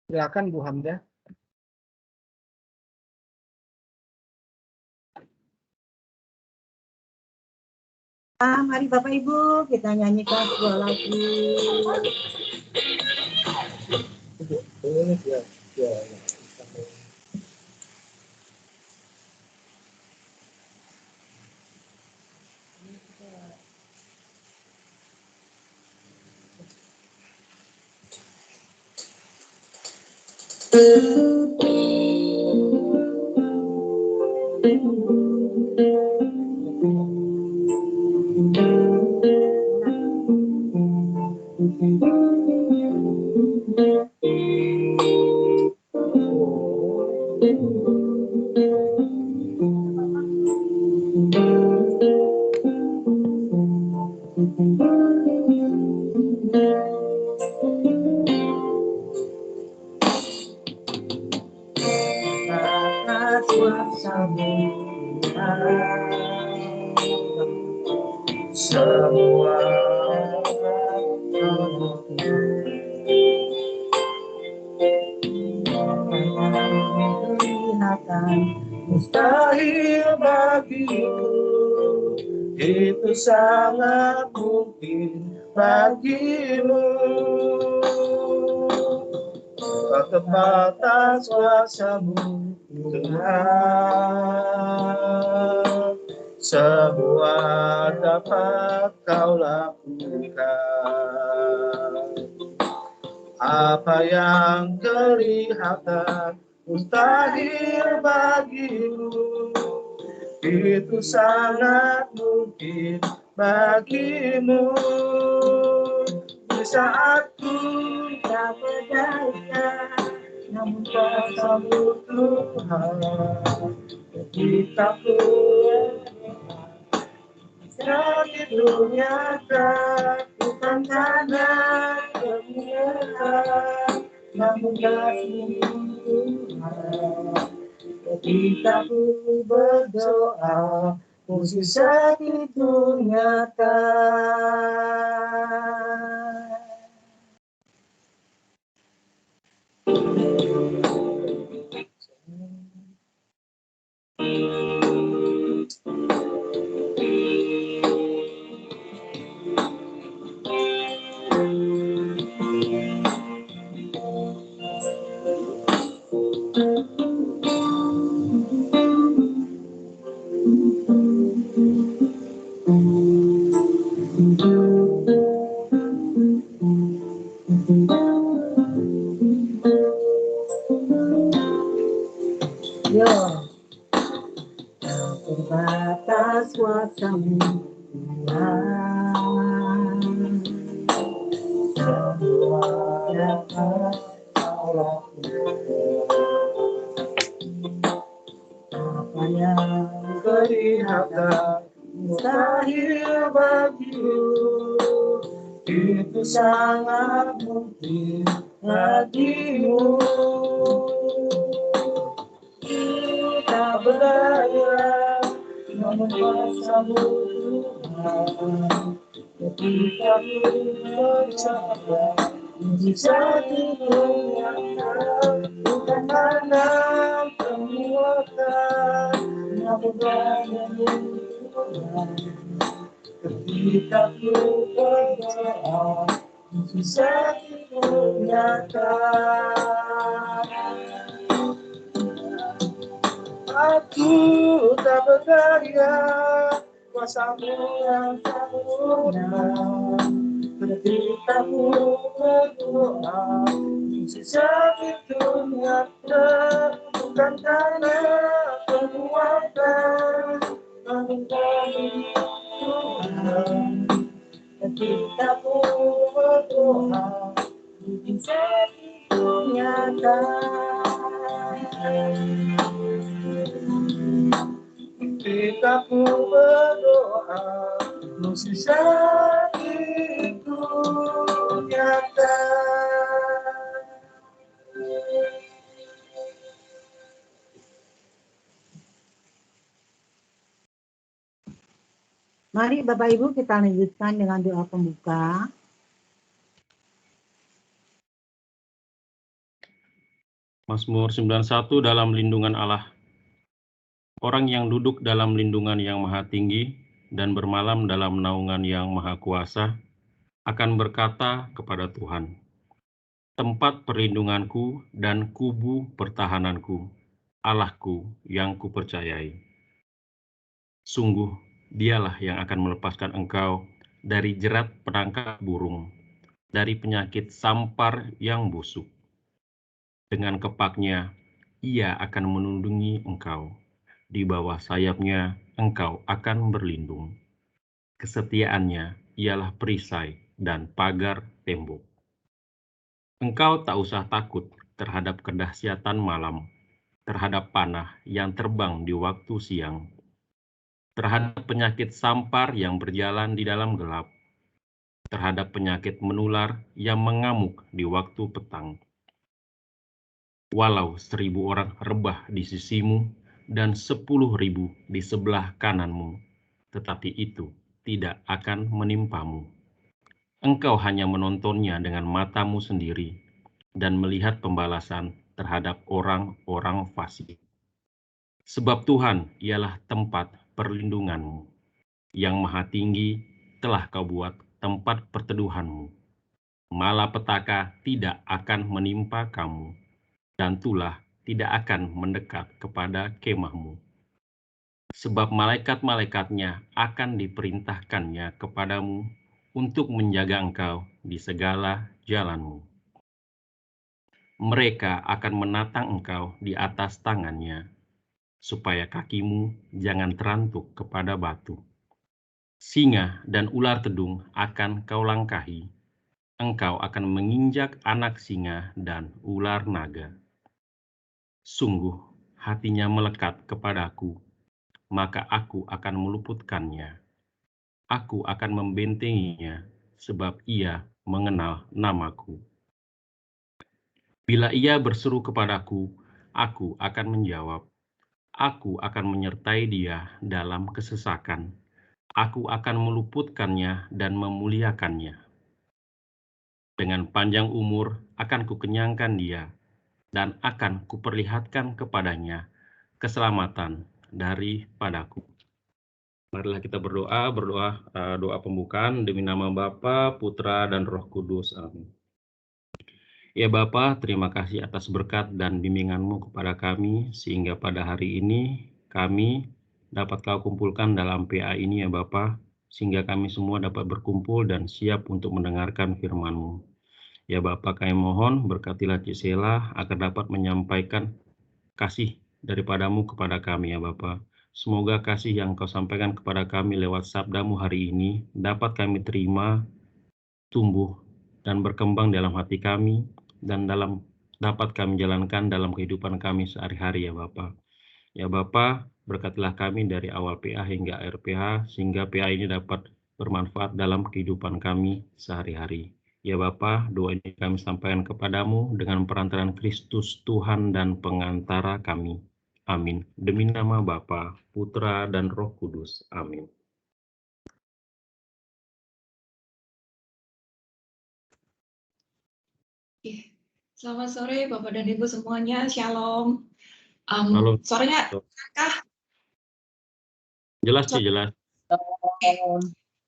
Silakan Bu Hamdah. Mari Bapak Ibu kita nyanyikan sebuah lagu. Semua kelihatan mustahil bagiku, itu sangat mungkin bagimu. Ketepatan kuasa-Mu Tuhan, semua dapat Kau lakukan. Apa yang kelihatan mustahil bagimu, itu sangat mungkin bagimu. Di saat ku tak berdaya, namun kuasa-Mu Tuhan, ketika ku itu nyata, bukan karena kemuliaan, namun kasih-Mu Tuhan. Ketika ku berdoa, mujizat itu nyata. Terbatas kuasa-Mu Tuhan, semua dapat Kau lakukan. Apa yang kelihatan mustahil bagimu, itu sangat mungkin bagimu. Tak berdaya, namun kuasa-Mu Tuhan. Ketika ku percaya, mujizat itu nyata, bukan karena kekuatan, namun karena-Mu Tuhan. Ketika ku berdoa, mujizat itu nyata. Aku tak berdaya, kuasa-Mu yang sempurna. Ketika ku berdoa, mujizat itu nyata, bukan karena kekuatan, namun karena Tuhan. Ketika ku berdoa, mujizat itu nyata. Ketika ku berdoa, mujizat itu nyata. Mari Bapak Ibu kita lanjutkan dengan doa pembuka. Mazmur 91 dalam lindungan Allah. Orang yang duduk dalam lindungan yang maha tinggi dan bermalam dalam naungan yang maha kuasa akan berkata kepada Tuhan, tempat perlindunganku dan kubu pertahananku, Allahku yang kupercayai. Sungguh, dialah yang akan melepaskan engkau dari jerat penangkap burung, dari penyakit sampar yang busuk. Dengan kepaknya, ia akan melindungi engkau. Di bawah sayapnya, engkau akan berlindung. Kesetiaannya ialah perisai dan pagar tembok. Engkau tak usah takut terhadap kedahsyatan malam, terhadap panah yang terbang di waktu siang, terhadap penyakit sampar yang berjalan di dalam gelap, terhadap penyakit menular yang mengamuk di waktu petang. Walau 1.000 orang rebah di sisimu dan 10.000 di sebelah kananmu, tetapi itu tidak akan menimpamu. Engkau hanya menontonnya dengan matamu sendiri dan melihat pembalasan terhadap orang-orang fasik. Sebab Tuhan ialah tempat perlindunganmu, yang maha tinggi telah kau buat tempat perteduhanmu. Malapetaka tidak akan menimpa kamu, dan tulah tidak akan mendekat kepada kemahmu. Sebab malaikat-malaikatnya akan diperintahkannya kepadamu untuk menjaga engkau di segala jalanmu. Mereka akan menatang engkau di atas tangannya, supaya kakimu jangan terantuk kepada batu. Singa dan ular tedung akan kau langkahi. Engkau akan menginjak anak singa dan ular naga. Sungguh, hatinya melekat kepadaku, maka aku akan meluputkannya. Aku akan membentenginya, sebab ia mengenal namaku. Bila ia berseru kepadaku, aku akan menjawab. Aku akan menyertai dia dalam kesesakan. Aku akan meluputkannya dan memuliakannya. Dengan panjang umur akan kukenyangkan dia, dan akan kuperlihatkan kepadanya keselamatan daripadaku. Marilah kita berdoa doa pembukaan demi nama Bapa, Putra, dan Roh Kudus. Amin. Ya Bapa, terima kasih atas berkat dan bimbingan-Mu kepada kami, sehingga pada hari ini kami dapat Kau kumpulkan dalam PA ini ya Bapa, sehingga kami semua dapat berkumpul dan siap untuk mendengarkan firman-Mu. Ya Bapa, kami mohon berkatilah Cik Sela agar dapat menyampaikan kasih daripada-Mu kepada kami ya Bapa. Semoga kasih yang Kau sampaikan kepada kami lewat sabda-Mu hari ini dapat kami terima, tumbuh, dan berkembang dalam hati kami, dan dapat kami jalankan dalam kehidupan kami sehari-hari ya Bapa. Ya Bapa, berkatilah kami dari awal PA hingga akhir PA, sehingga PA ini dapat bermanfaat dalam kehidupan kami sehari-hari. Ya Bapa, doa ini kami sampaikan kepadamu dengan perantaraan Kristus Tuhan dan pengantara kami. Amin. Demi nama Bapa, Putra, dan Roh Kudus. Amin. Selamat sore Bapak dan Ibu semuanya, Shalom. Halo. Sorenya kah? Jelas sih, jelas.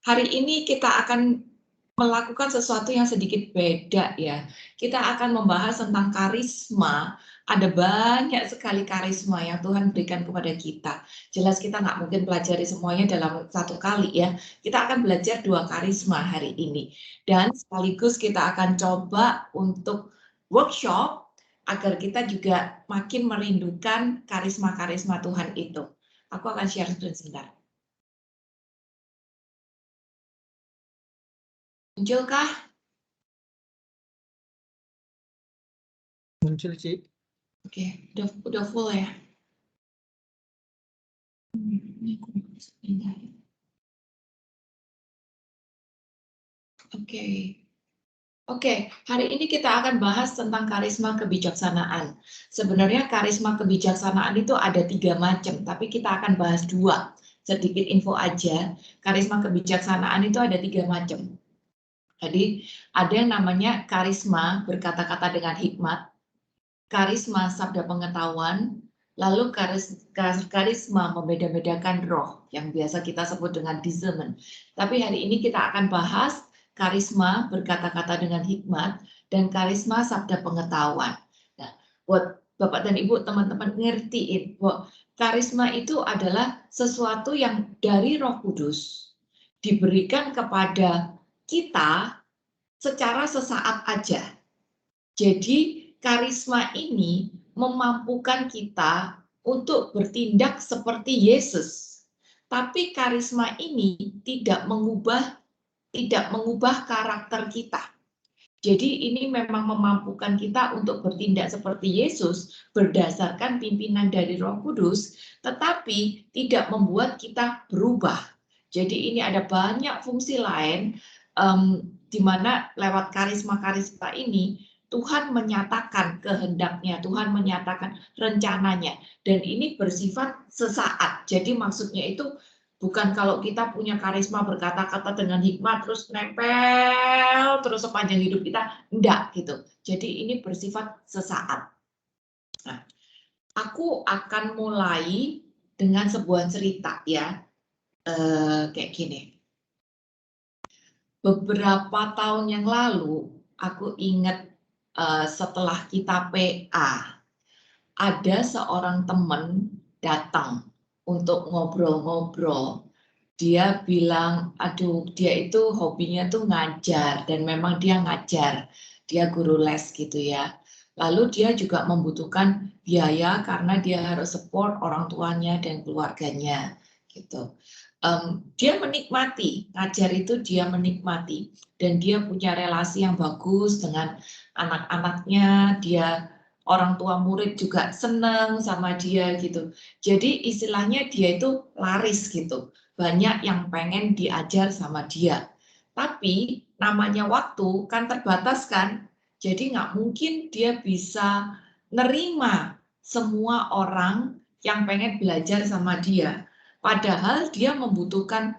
Hari ini kita akan melakukan sesuatu yang sedikit beda ya. Kita akan membahas tentang karisma. Ada banyak sekali karisma yang Tuhan berikan kepada kita. Jelas kita nggak mungkin pelajari semuanya dalam satu kali ya. Kita akan belajar 2 karisma hari ini. Dan sekaligus kita akan coba untuk workshop agar kita juga makin merindukan karisma-karisma Tuhan itu. Aku akan share sebentar. Munculkah? Muncul sih. Oke, udah full ya. Oke, hari ini kita akan bahas tentang karisma kebijaksanaan. Sebenarnya karisma kebijaksanaan itu ada 3 macam, tapi kita akan bahas 2. Sedikit info aja, karisma kebijaksanaan itu ada 3 macam. Jadi ada yang namanya karisma berkata-kata dengan hikmat, karisma sabda pengetahuan, lalu karisma membeda-bedakan roh yang biasa kita sebut dengan discernment. Tapi hari ini kita akan bahas karisma berkata-kata dengan hikmat dan karisma sabda pengetahuan. Nah, buat Bapak dan Ibu, teman-teman ngertiin bahwa karisma itu adalah sesuatu yang dari Roh Kudus diberikan kepada kita secara sesaat aja. Jadi karisma ini memampukan kita untuk bertindak seperti Yesus. Tapi karisma ini tidak mengubah karakter kita. Jadi ini memang memampukan kita untuk bertindak seperti Yesus berdasarkan pimpinan dari Roh Kudus, tetapi tidak membuat kita berubah. Jadi ini ada banyak fungsi lain di mana lewat karisma-karisma ini Tuhan menyatakan kehendaknya, Tuhan menyatakan rencananya, dan ini bersifat sesaat. Jadi maksudnya itu bukan kalau kita punya karisma berkata-kata dengan hikmat terus nempel terus sepanjang hidup kita, enggak gitu. Jadi ini bersifat sesaat. Nah, aku akan mulai dengan sebuah cerita ya, kayak gini. Beberapa tahun yang lalu, aku ingat setelah kita PA, ada seorang teman datang untuk ngobrol-ngobrol. Dia bilang, aduh, dia itu hobinya tuh ngajar, dan memang dia ngajar. Dia guru les gitu ya. Lalu dia juga membutuhkan biaya karena dia harus support orang tuanya dan keluarganya gitu. Dia menikmati, ngajar itu dia menikmati. Dan dia punya relasi yang bagus dengan anak-anaknya, dia orang tua murid juga senang sama dia gitu. Jadi istilahnya dia itu laris gitu. Banyak yang pengen diajar sama dia. Tapi namanya waktu kan terbatas kan. Jadi nggak mungkin dia bisa nerima semua orang yang pengen belajar sama dia. Padahal dia membutuhkan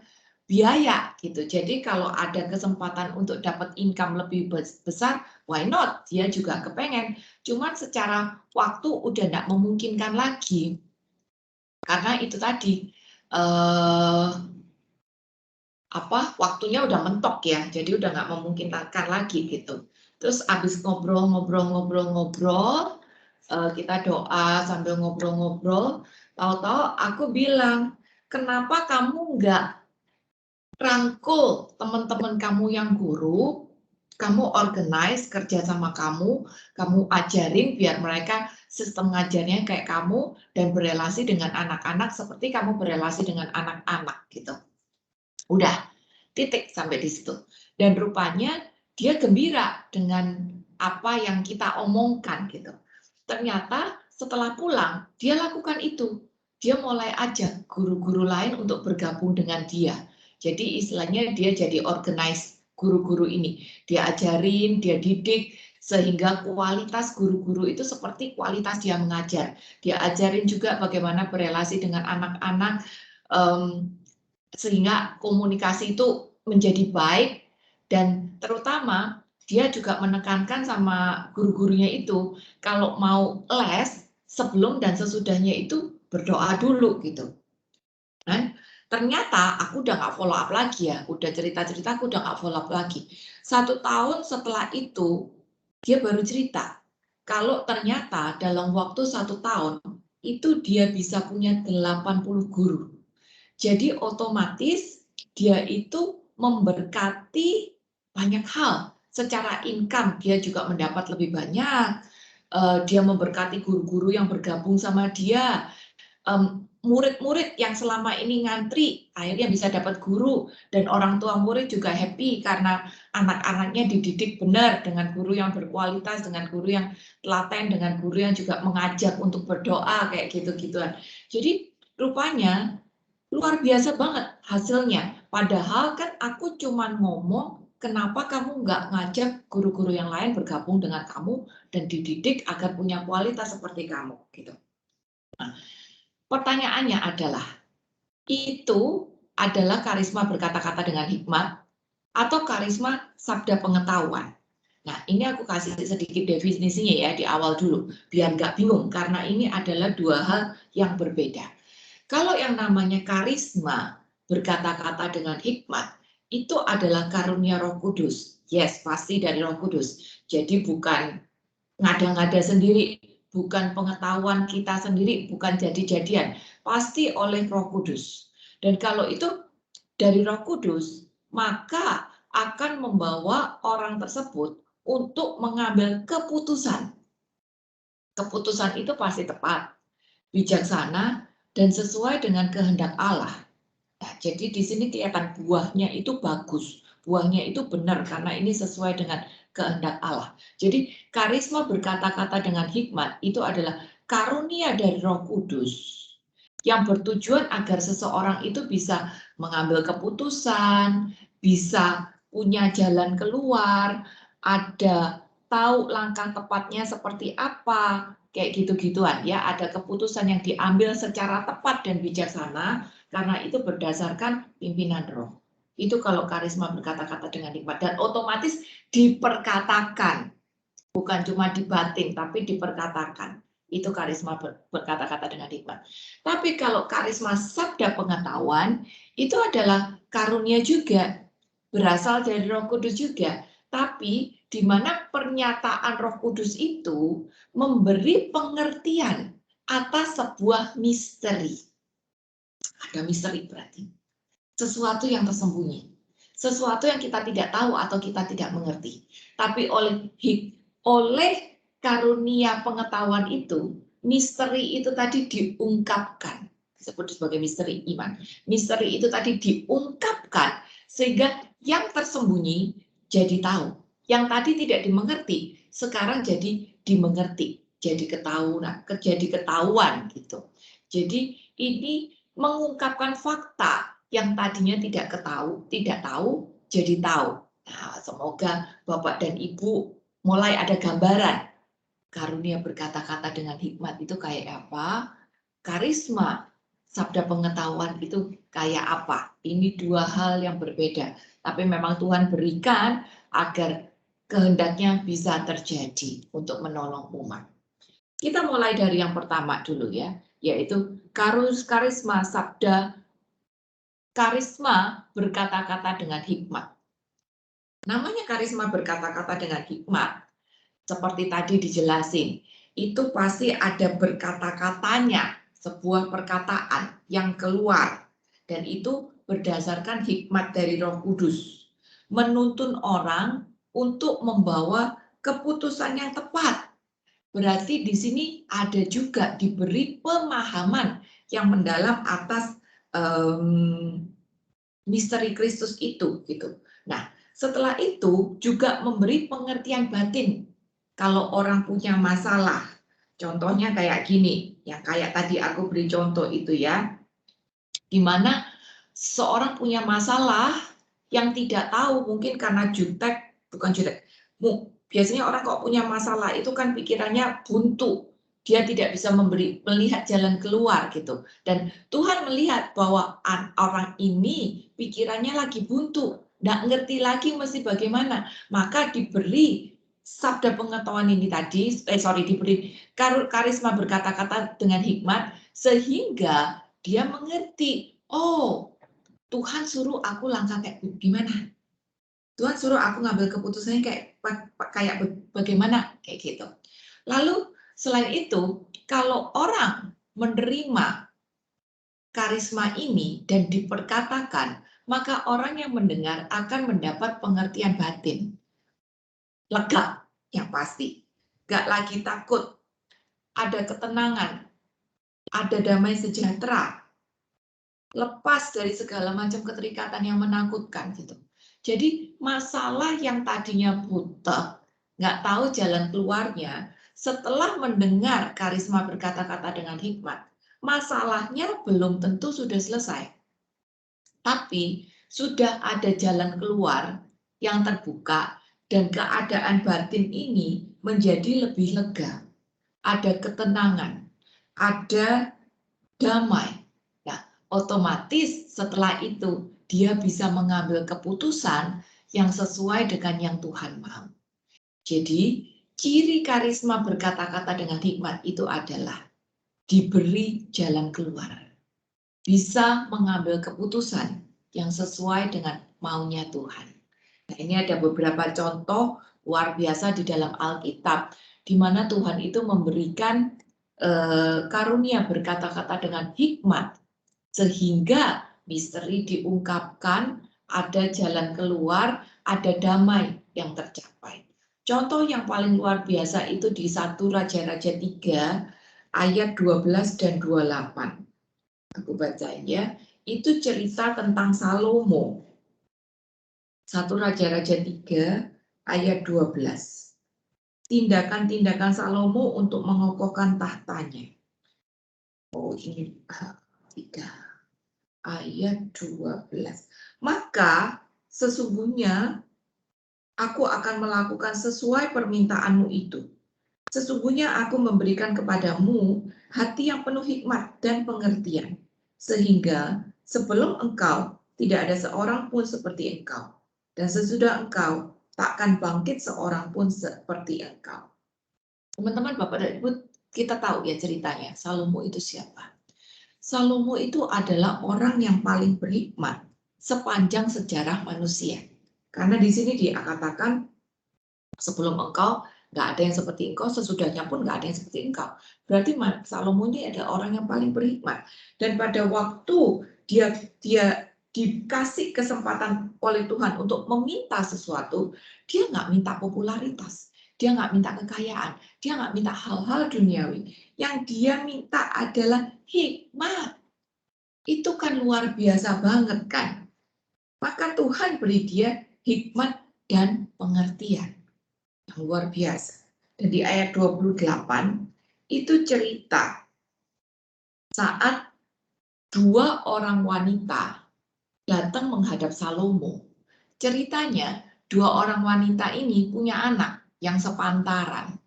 biaya gitu. Jadi kalau ada kesempatan untuk dapat income lebih besar, why not? Dia juga kepengen. Cuman secara waktu udah tidak memungkinkan lagi. Karena itu tadi waktunya udah mentok ya. Jadi udah nggak memungkinkan lagi gitu. Terus abis ngobrol, kita doa sambil ngobrol-ngobrol. Tahu-tahu aku bilang, kenapa kamu nggak rangkul teman-teman kamu yang guru, kamu organize kerja sama kamu ajarin biar mereka sistem ngajarnya kayak kamu dan berelasi dengan anak-anak seperti kamu berelasi dengan anak-anak gitu. Udah, titik sampai di situ. Dan rupanya dia gembira dengan apa yang kita omongkan gitu. Ternyata setelah pulang, dia lakukan itu. Dia mulai ajak guru-guru lain untuk bergabung dengan dia. Jadi istilahnya dia jadi organize guru-guru ini. Dia ajarin, dia didik, sehingga kualitas guru-guru itu seperti kualitas dia mengajar. Dia ajarin juga bagaimana berelasi dengan anak-anak, sehingga komunikasi itu menjadi baik, dan terutama dia juga menekankan sama guru-gurunya itu, kalau mau les, sebelum dan sesudahnya itu berdoa dulu gitu. Nah, ternyata aku udah nggak follow up lagi ya, udah cerita-cerita aku udah nggak follow up lagi. 1 tahun setelah itu, dia baru cerita, kalau ternyata dalam waktu 1 tahun, itu dia bisa punya 80 guru. Jadi otomatis dia itu memberkati banyak hal. Secara income dia juga mendapat lebih banyak. Dia memberkati guru-guru yang bergabung sama dia. Murid-murid yang selama ini ngantri akhirnya bisa dapat guru, dan orang tua murid juga happy karena anak-anaknya dididik benar dengan guru yang berkualitas, dengan guru yang telaten, dengan guru yang juga mengajak untuk berdoa kayak gitu-gituan. Jadi rupanya luar biasa banget hasilnya. Padahal kan aku cuma ngomong, kenapa kamu nggak ngajak guru-guru yang lain bergabung dengan kamu dan dididik agar punya kualitas seperti kamu gitu. Nah, pertanyaannya adalah, itu adalah karisma berkata-kata dengan hikmat atau karisma sabda pengetahuan? Nah, ini aku kasih sedikit definisinya ya di awal dulu, biar nggak bingung, karena ini adalah dua hal yang berbeda. Kalau yang namanya karisma, berkata-kata dengan hikmat, itu adalah karunia Roh Kudus. Yes, pasti dari Roh Kudus. Jadi bukan ngada-ngada sendiri, bukan pengetahuan kita sendiri, bukan jadi-jadian. Pasti oleh Roh Kudus. Dan kalau itu dari Roh Kudus, maka akan membawa orang tersebut untuk mengambil keputusan. Keputusan itu pasti tepat, bijaksana, dan sesuai dengan kehendak Allah. Nah, jadi di sini kelihatan buahnya itu bagus, buahnya itu benar karena ini sesuai dengan kehendak Allah. Jadi karisma berkata-kata dengan hikmat itu adalah karunia dari Roh Kudus yang bertujuan agar seseorang itu bisa mengambil keputusan, bisa punya jalan keluar, ada tahu langkah tepatnya seperti apa, kayak gitu-gituan ya, ada keputusan yang diambil secara tepat dan bijaksana karena itu berdasarkan pimpinan roh. Itu kalau karisma berkata-kata dengan hikmat dan otomatis diperkatakan, bukan cuma dibatin tapi diperkatakan. Itu karisma berkata-kata dengan hikmat. Tapi kalau karisma sabda pengetahuan itu adalah karunia juga, berasal dari Roh Kudus juga. Tapi di mana pernyataan Roh Kudus itu memberi pengertian atas sebuah misteri. Ada misteri berarti. Sesuatu yang tersembunyi. Sesuatu yang kita tidak tahu atau kita tidak mengerti. Tapi oleh karunia pengetahuan itu, misteri itu tadi diungkapkan. Disebut sebagai misteri iman. Misteri itu tadi diungkapkan sehingga yang tersembunyi jadi tahu. Yang tadi tidak dimengerti, sekarang jadi dimengerti, jadi ketahuan gitu. Jadi ini mengungkapkan fakta yang tadinya tidak tahu jadi tahu. Nah, semoga Bapak dan Ibu mulai ada gambaran karunia berkata-kata dengan hikmat itu kayak apa, karisma sabda pengetahuan itu kayak apa. Ini dua hal yang berbeda, tapi memang Tuhan berikan agar kehendaknya bisa terjadi untuk menolong umat. Kita mulai dari yang pertama dulu ya, yaitu karisma sabda, karisma berkata-kata dengan hikmat. Namanya karisma berkata-kata dengan hikmat, seperti tadi dijelasin, itu pasti ada berkata-katanya, sebuah perkataan yang keluar, dan itu berdasarkan hikmat dari Roh Kudus, menuntun orang untuk membawa keputusan yang tepat. Berarti di sini ada juga diberi pemahaman yang mendalam atas misteri Kristus itu, gitu. Nah, setelah itu juga memberi pengertian batin. Kalau orang punya masalah, contohnya kayak gini, yang kayak tadi aku beri contoh itu ya, di mana seorang punya masalah yang tidak tahu, mungkin karena biasanya orang kalau punya masalah itu kan pikirannya buntu, dia tidak bisa melihat jalan keluar gitu. Dan Tuhan melihat bahwa orang ini pikirannya lagi buntu, nggak ngerti lagi mesti bagaimana, maka diberi sabda pengetahuan ini tadi, diberi karisma berkata-kata dengan hikmat, sehingga dia mengerti, oh Tuhan suruh aku langkah kayak gimana, Tuhan suruh aku ngambil keputusannya kayak bagaimana, kayak gitu. Lalu selain itu, kalau orang menerima karisma ini dan diperkatakan, maka orang yang mendengar akan mendapat pengertian batin. Lega, yang pasti. Gak lagi takut, ada ketenangan, ada damai sejahtera, lepas dari segala macam keterikatan yang menakutkan gitu. Jadi masalah yang tadinya buta, nggak tahu jalan keluarnya, setelah mendengar karisma berkata-kata dengan hikmat, masalahnya belum tentu sudah selesai. Tapi sudah ada jalan keluar yang terbuka dan keadaan batin ini menjadi lebih lega. Ada ketenangan, ada damai. Nah, otomatis setelah itu dia bisa mengambil keputusan yang sesuai dengan yang Tuhan mau. Jadi, ciri karisma berkata-kata dengan hikmat itu adalah diberi jalan keluar. Bisa mengambil keputusan yang sesuai dengan maunya Tuhan. Nah, ini ada beberapa contoh luar biasa di dalam Alkitab, di mana Tuhan itu memberikan karunia berkata-kata dengan hikmat, sehingga misteri diungkapkan, ada jalan keluar, ada damai yang tercapai. Contoh yang paling luar biasa itu di 1 Raja-Raja 3 ayat 12 dan 28. Aku bacain ya. Itu cerita tentang Salomo. 1 Raja-Raja 3 ayat 12. Tindakan-tindakan Salomo untuk mengokohkan tahtanya. Oh, ini 3 ayat 12. Maka sesungguhnya aku akan melakukan sesuai permintaanmu itu. Sesungguhnya aku memberikan kepadamu hati yang penuh hikmat dan pengertian, sehingga sebelum engkau tidak ada seorang pun seperti engkau, dan sesudah engkau takkan bangkit seorang pun seperti engkau. Teman-teman, Bapak dan Ibu, kita tahu ya ceritanya, Salomo itu siapa? Salomo itu adalah orang yang paling berhikmat sepanjang sejarah manusia. Karena di sini dia katakan, sebelum engkau nggak ada yang seperti engkau, sesudahnya pun nggak ada yang seperti engkau. Berarti Salomo ini adalah orang yang paling berhikmat. Dan pada waktu dia dikasih kesempatan oleh Tuhan untuk meminta sesuatu, dia nggak minta popularitas, dia nggak minta kekayaan, dia nggak minta hal-hal duniawi. Yang dia minta adalah hikmat. Itu kan luar biasa banget kan. Maka Tuhan beri dia hikmat dan pengertian. Yang luar biasa. Dan di ayat 28 itu cerita saat 2 orang wanita datang menghadap Salomo. Ceritanya 2 orang wanita ini punya anak yang sepantaran.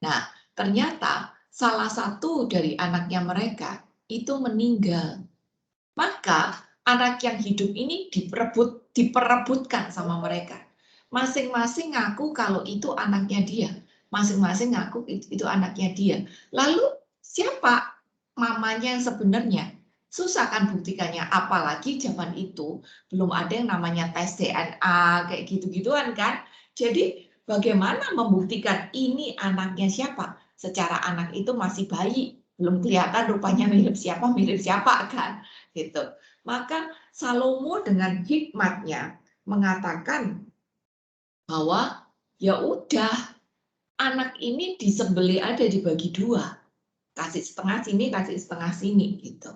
Nah, ternyata salah satu dari anaknya mereka itu meninggal. Maka anak yang hidup ini diperebutkan sama mereka. Masing-masing ngaku kalau itu anaknya dia. Masing-masing ngaku itu anaknya dia. Lalu siapa mamanya yang sebenarnya? Susah kan buktikannya, apalagi zaman itu belum ada yang namanya tes DNA kayak gitu-gituan kan. Jadi bagaimana membuktikan ini anaknya siapa? Secara anak itu masih bayi, belum kelihatan rupanya mirip siapa kan. Gitu. Maka Salomo dengan hikmatnya mengatakan bahwa ya udah, anak ini disembelih ada dibagi 2. Kasih setengah sini, kasih setengah sini gitu.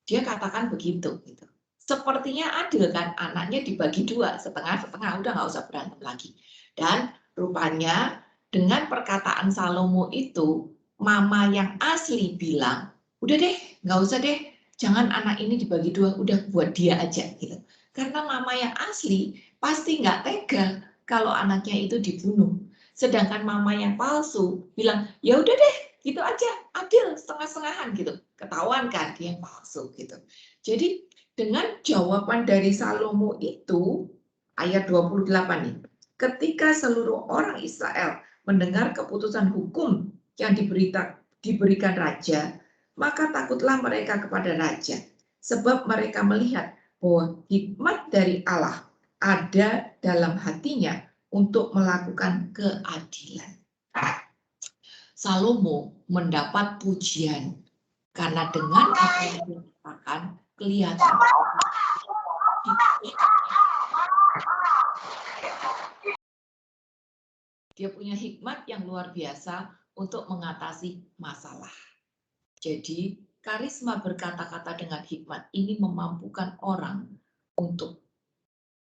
Dia katakan begitu gitu. Sepertinya adil kan, anaknya dibagi 2, setengah-setengah, udah nggak usah berantem lagi. Dan rupanya dengan perkataan Salomo itu, mama yang asli bilang, udah deh, nggak usah deh, jangan anak ini dibagi 2, udah buat dia aja gitu. Karena mama yang asli pasti nggak tega kalau anaknya itu dibunuh. Sedangkan mama yang palsu bilang, ya udah deh, gitu aja, adil, setengah-setengahan gitu. Ketahuan kan dia palsu gitu. Jadi dengan jawaban dari Salomo itu, ayat 28 nih, ketika seluruh orang Israel mendengar keputusan hukum yang diberikan raja, maka takutlah mereka kepada raja, sebab mereka melihat bahwa hikmat dari Allah ada dalam hatinya untuk melakukan keadilan. Salomo mendapat pujian karena dengan apa yang dia katakan kelihatan dia punya hikmat yang luar biasa untuk mengatasi masalah. Jadi karisma berkata-kata dengan hikmat ini memampukan orang untuk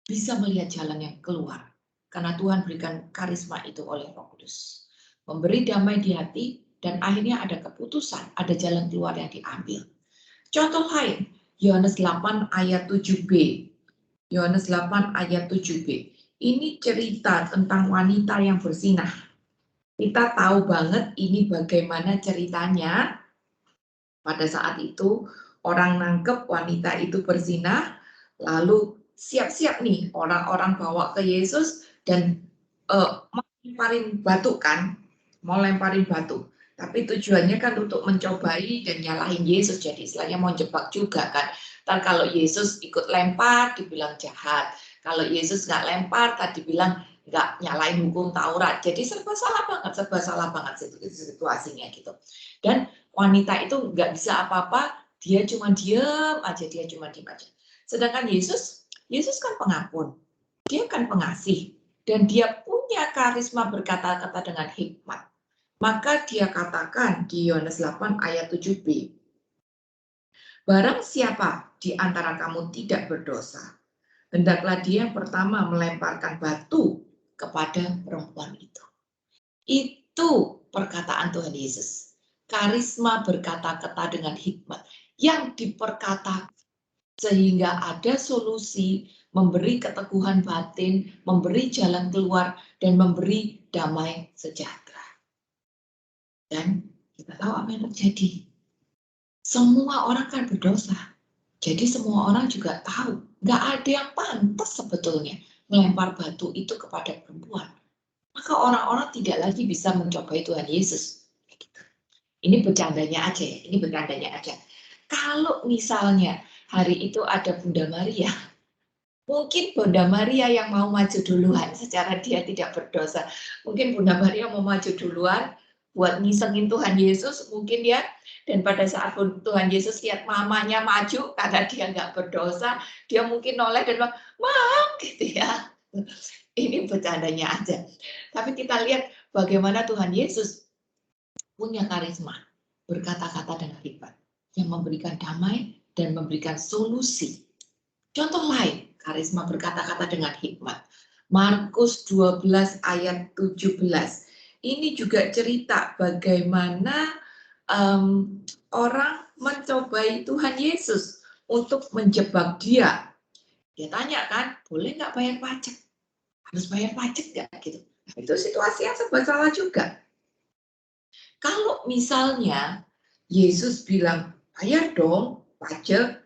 bisa melihat jalan yang keluar karena Tuhan berikan karisma itu oleh Roh Kudus. Memberi damai di hati, dan akhirnya ada keputusan, ada jalan keluar yang diambil. Contoh lain, Yohanes 8 ayat 7b. Yohanes 8 ayat 7b. Ini cerita tentang wanita yang berzinah. Kita tahu banget ini bagaimana ceritanya. Pada saat itu orang nangkep wanita itu berzinah, lalu siap-siap nih orang-orang bawa ke Yesus dan lemparin batu kan, mau lemparin batu. Tapi tujuannya kan untuk mencobai dan nyalahin Yesus, jadi istilahnya mau jebak juga kan. Dan kalau Yesus ikut lempar, dibilang jahat. Kalau Yesus nggak lempar, tadi bilang nggak nyalain hukum Taurat. Jadi serba salah banget situasinya gitu. Dan wanita itu nggak bisa apa-apa, dia cuma diem aja. Sedangkan Yesus kan pengampun, dia kan pengasih, dan dia punya karisma berkata-kata dengan hikmat. Maka dia katakan di Yohanes 8 ayat 7b, barang siapa di antara kamu tidak berdosa, hendaklah dia yang pertama melemparkan batu kepada perempuan itu. Itu perkataan Tuhan Yesus. Karisma berkata-kata dengan hikmat yang diperkatakan sehingga ada solusi, memberi keteguhan batin, memberi jalan keluar, dan memberi damai sejahtera. Dan kita tahu apa yang terjadi. Semua orang kan berdosa. Jadi semua orang juga tahu, nggak ada yang pantas sebetulnya melempar batu itu kepada perempuan. Maka orang-orang tidak lagi bisa mencobai Tuhan Yesus. Ini bercandanya aja ya, Kalau misalnya hari itu ada Bunda Maria, mungkin Bunda Maria yang mau maju duluan secara dia tidak berdosa. Mungkin Bunda Maria mau maju duluan buat ngisengin Tuhan Yesus mungkin ya. Dan pada saat Tuhan Yesus lihat mamanya maju karena dia nggak berdosa, dia mungkin noleh dan bilang, "Mam," gitu ya. Ini bercandanya aja. Tapi kita lihat bagaimana Tuhan Yesus punya karisma berkata-kata dengan hikmat yang memberikan damai dan memberikan solusi. Contoh lain, karisma berkata-kata dengan hikmat. Markus 12 ayat 17. Ini juga cerita bagaimana orang mencobai Tuhan Yesus untuk menjebak dia. Dia tanya kan, boleh nggak bayar pajak? Harus bayar pajak nggak? Gitu. Itu situasi yang serba salah juga. Kalau misalnya Yesus bilang, bayar dong pajak,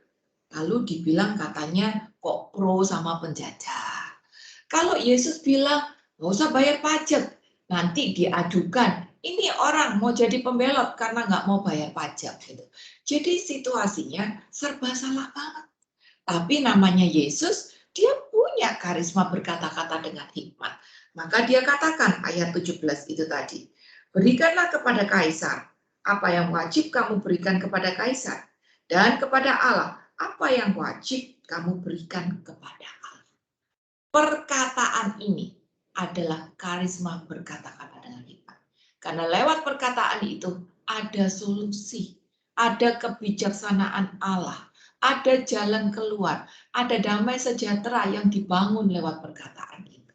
lalu dibilang katanya kok pro sama penjajah. Kalau Yesus bilang, nggak usah bayar pajak, nanti diadukan. Ini orang mau jadi pembelot karena nggak mau bayar pajak. Gitu. Jadi situasinya serba salah banget. Tapi namanya Yesus, dia punya karisma berkata-kata dengan hikmat. Maka dia katakan ayat 17 itu tadi, berikanlah kepada Kaisar apa yang wajib kamu berikan kepada Kaisar, dan kepada Allah apa yang wajib kamu berikan kepada Allah. Perkataan ini adalah karisma berkata-kata dengan hikmat. Karena lewat perkataan itu ada solusi, ada kebijaksanaan Allah, ada jalan keluar, ada damai sejahtera yang dibangun lewat perkataan itu.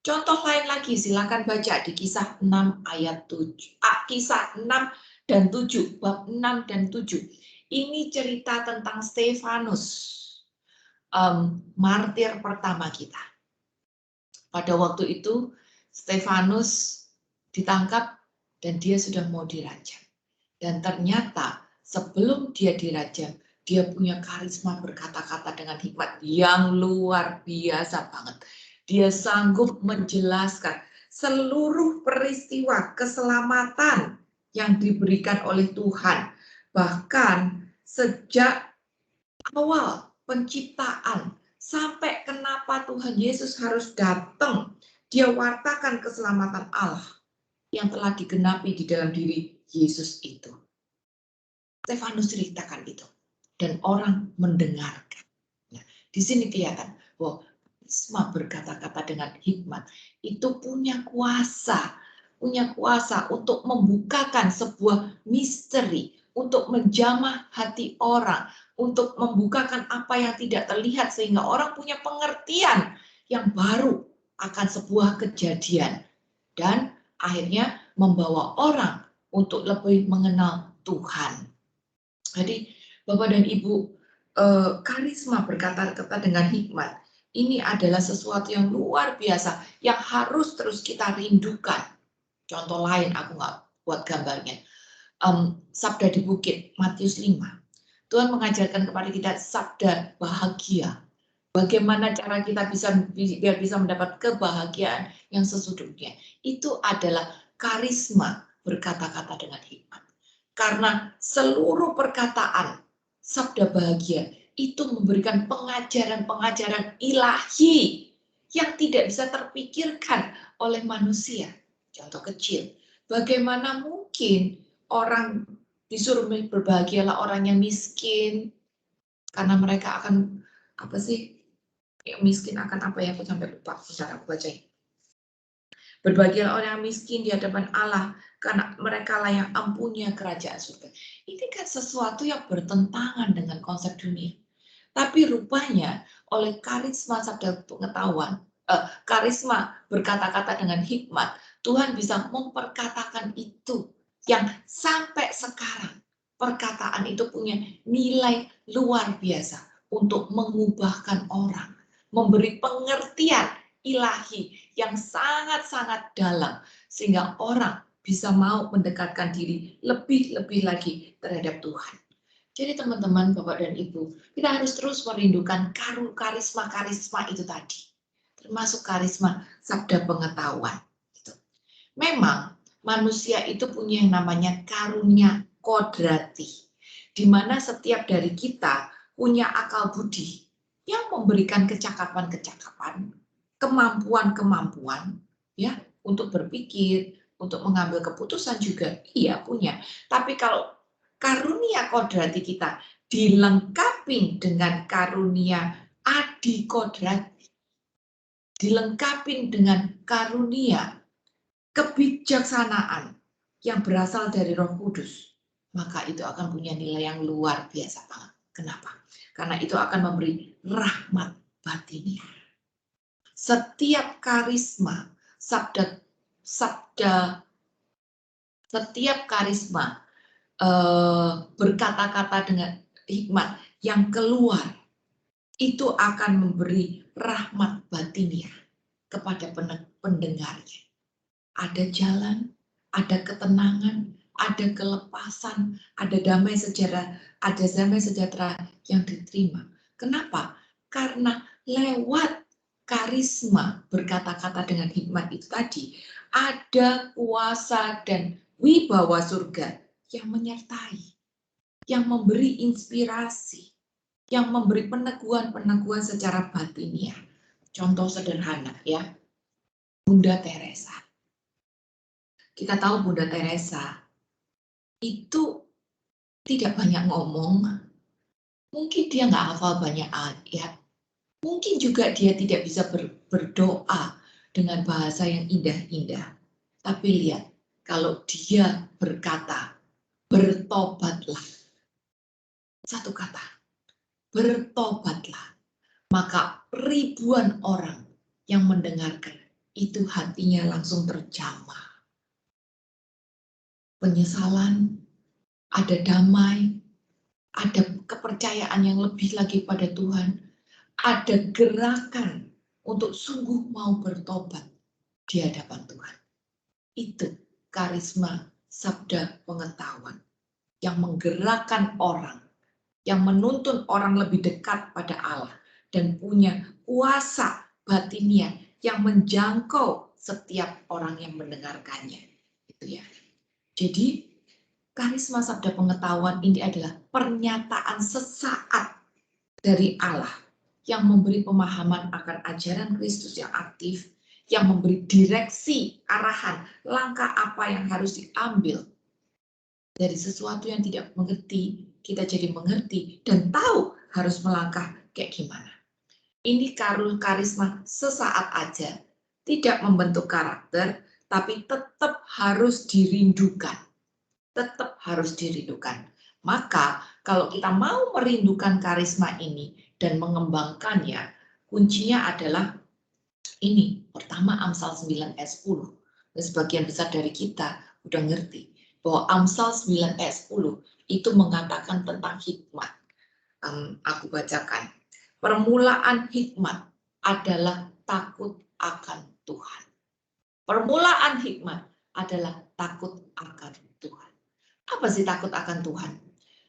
Contoh lain lagi, silakan baca di Kisah 6 ayat 7. Kisah 6 dan 7, bab 6 dan 7. Ini cerita tentang Stefanus, martir pertama kita. Pada waktu itu Stefanus ditangkap dan dia sudah mau dirajam. Dan ternyata sebelum dia dirajam, dia punya karisma berkata-kata dengan hikmat yang luar biasa banget. Dia sanggup menjelaskan seluruh peristiwa keselamatan yang diberikan oleh Tuhan. Bahkan sejak awal penciptaan sampai kenapa Tuhan Yesus harus datang. Dia wartakan keselamatan Allah yang telah digenapi di dalam diri Yesus itu. Stefanus ceritakan itu. Dan orang mendengarkan. Nah, di sini kelihatan bahwa karisma berkata-kata dengan hikmat itu punya kuasa untuk membukakan sebuah misteri, untuk menjamah hati orang, untuk membukakan apa yang tidak terlihat sehingga orang punya pengertian yang baru akan sebuah kejadian dan akhirnya membawa orang untuk lebih mengenal Tuhan. Jadi Bapak dan Ibu, karisma berkata-kata dengan hikmat ini adalah sesuatu yang luar biasa yang harus terus kita rindukan. Contoh lain, aku nggak buat gambarnya. Sabda di bukit, Matius 5. Tuhan mengajarkan kepada kita sabda bahagia. Bagaimana cara kita biar bisa mendapat kebahagiaan yang sesungguhnya? Itu adalah karisma berkata-kata dengan hikmat. Karena seluruh perkataan sabda bahagia itu memberikan pengajaran-pengajaran ilahi yang tidak bisa terpikirkan oleh manusia. Contoh kecil, bagaimana mungkin orang disuruh berbahagialah orang yang miskin, karena mereka akan miskin akan apa ya, aku sampai lupa, bentar aku bacain. Berbahagialah orang yang miskin di hadapan Allah, karena mereka lah yang ampunya kerajaan surga. Ini kan sesuatu yang bertentangan dengan konsep dunia. Tapi rupanya oleh karisma sabda pengetahuan, karisma berkata-kata dengan hikmat, Tuhan bisa memperkatakan itu yang sampai sekarang perkataan itu punya nilai luar biasa untuk mengubahkan orang, memberi pengertian ilahi yang sangat-sangat dalam sehingga orang bisa mau mendekatkan diri lebih-lebih lagi terhadap Tuhan. Jadi teman-teman, Bapak dan Ibu, kita harus terus merindukan karisma-karisma itu tadi, termasuk karisma sabda pengetahuan. Memang manusia itu punya yang namanya karunia kodrati, di mana setiap dari kita punya akal budi yang memberikan kecakapan-kecakapan, kemampuan-kemampuan ya untuk berpikir, untuk mengambil keputusan juga iya punya. Tapi kalau karunia kodrati kita dilengkapi dengan karunia adi kodrati, dilengkapi dengan karunia kebijaksanaan yang berasal dari Roh Kudus, maka itu akan punya nilai yang luar biasa banget. Kenapa? Karena itu akan memberi rahmat batinnya. Setiap karisma, setiap karisma berkata-kata dengan hikmat yang keluar, itu akan memberi rahmat batinnya kepada pendengarnya. Ada jalan, ada ketenangan, ada kelepasan, ada damai sejahtera yang diterima. Kenapa? Karena lewat karisma berkata-kata dengan hikmat itu tadi, ada kuasa dan wibawa surga yang menyertai, yang memberi inspirasi, yang memberi peneguhan-peneguhan secara batiniah. Contoh sederhana ya, Bunda Teresa. Kita tahu Bunda Teresa itu tidak banyak ngomong, mungkin dia nggak hafal banyak ayat, mungkin juga dia tidak bisa berdoa dengan bahasa yang indah-indah. Tapi lihat, kalau dia berkata, bertobatlah. Satu kata, bertobatlah. Maka ribuan orang yang mendengarkan, itu hatinya langsung terjamah. Penyesalan, ada damai, ada kepercayaan yang lebih lagi pada Tuhan, ada gerakan untuk sungguh mau bertobat di hadapan Tuhan. Itu karisma sabda pengetahuan yang menggerakkan orang, yang menuntun orang lebih dekat pada Allah dan punya kuasa batinnya yang menjangkau setiap orang yang mendengarkannya. Itu ya. Jadi karisma sabda pengetahuan ini adalah pernyataan sesaat dari Allah yang memberi pemahaman akan ajaran Kristus yang aktif, yang memberi direksi, arahan, langkah apa yang harus diambil. Dari sesuatu yang tidak mengerti, kita jadi mengerti dan tahu harus melangkah kayak gimana. Ini karisma sesaat aja, tidak membentuk karakter, tapi tetap harus dirindukan. Tetap harus dirindukan. Maka kalau kita mau merindukan karisma ini dan mengembangkannya, kuncinya adalah ini. Pertama Amsal 9 ayat 10. Dan sebagian besar dari kita udah ngerti bahwa Amsal 9 ayat 10 itu mengatakan tentang hikmat. Aku bacakan. Permulaan hikmat adalah takut akan Tuhan. Permulaan hikmat adalah takut akan Tuhan. Apa sih takut akan Tuhan?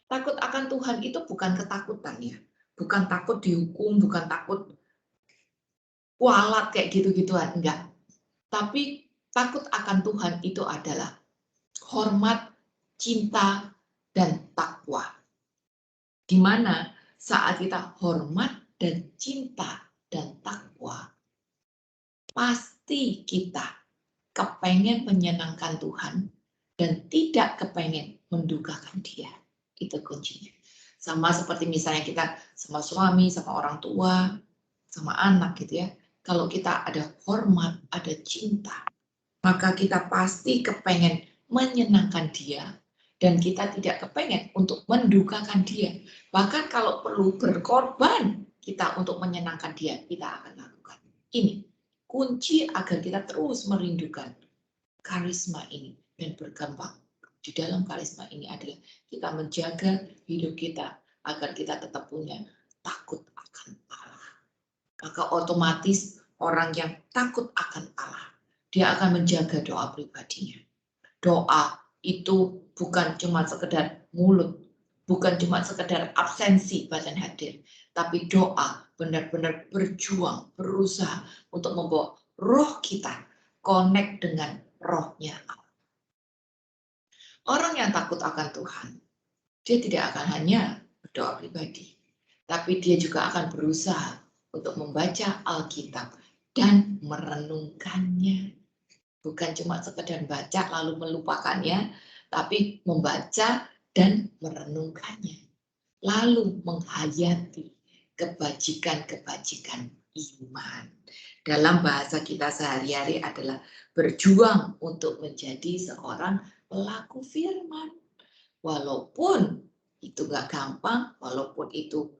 Takut akan Tuhan itu bukan ketakutan ya. Bukan takut dihukum, bukan takut kualat kayak gitu-gituan, enggak. Tapi takut akan Tuhan itu adalah hormat, cinta, dan takwa. Di mana saat kita hormat dan cinta dan takwa, pasti kita kepengen menyenangkan Tuhan dan tidak kepengen mendukakan Dia. Itu kuncinya. Sama seperti misalnya kita sama suami, sama orang tua, sama anak gitu ya. Kalau kita ada hormat, ada cinta, maka kita pasti kepengen menyenangkan Dia dan kita tidak kepengen untuk mendukakan Dia. Bahkan kalau perlu berkorban kita untuk menyenangkan Dia, kita akan lakukan. Ini kunci agar kita terus merindukan karisma ini dan berkembang. Di dalam karisma ini adalah kita menjaga hidup kita agar kita tetap punya takut akan Allah. Maka otomatis orang yang takut akan Allah, dia akan menjaga doa pribadinya. Doa itu bukan cuma sekedar mulut, bukan cuma sekedar absensi badan hadir, tapi doa benar-benar berjuang, berusaha untuk membawa roh kita connect dengan rohnya Allah. Orang yang takut akan Tuhan, dia tidak akan hanya berdoa pribadi, tapi dia juga akan berusaha untuk membaca Alkitab dan merenungkannya. Bukan cuma sekedar baca lalu melupakannya, tapi membaca dan merenungkannya. Lalu menghayati kebajikan-kebajikan iman. Dalam bahasa kita sehari-hari adalah berjuang untuk menjadi seorang pelaku firman. Walaupun itu gak gampang, walaupun itu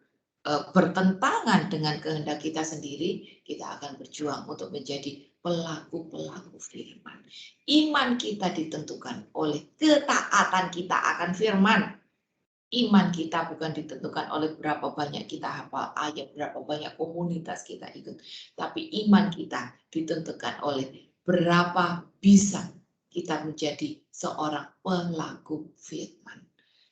bertentangan dengan kehendak kita sendiri, kita akan berjuang untuk menjadi pelaku-pelaku firman. Iman kita ditentukan oleh ketaatan kita akan firman. Iman kita bukan ditentukan oleh berapa banyak kita hafal ayat, berapa banyak komunitas kita ikut. Tapi iman kita ditentukan oleh berapa bisa kita menjadi seorang pelaku firman.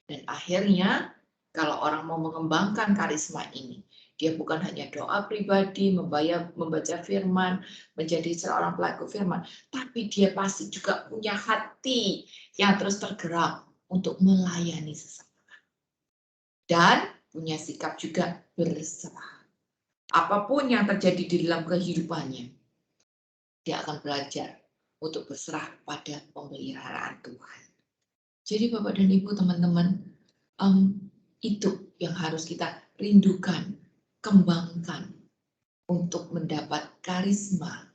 Dan akhirnya kalau orang mau mengembangkan karisma ini, dia bukan hanya doa pribadi, membaca firman, menjadi seorang pelaku firman, tapi dia pasti juga punya hati yang terus tergerak untuk melayani sesama. Dan punya sikap juga berserah. Apapun yang terjadi di dalam kehidupannya, dia akan belajar untuk berserah pada pemeliharaan Tuhan. Jadi Bapak dan Ibu, teman-teman, itu yang harus kita rindukan, kembangkan untuk mendapat karisma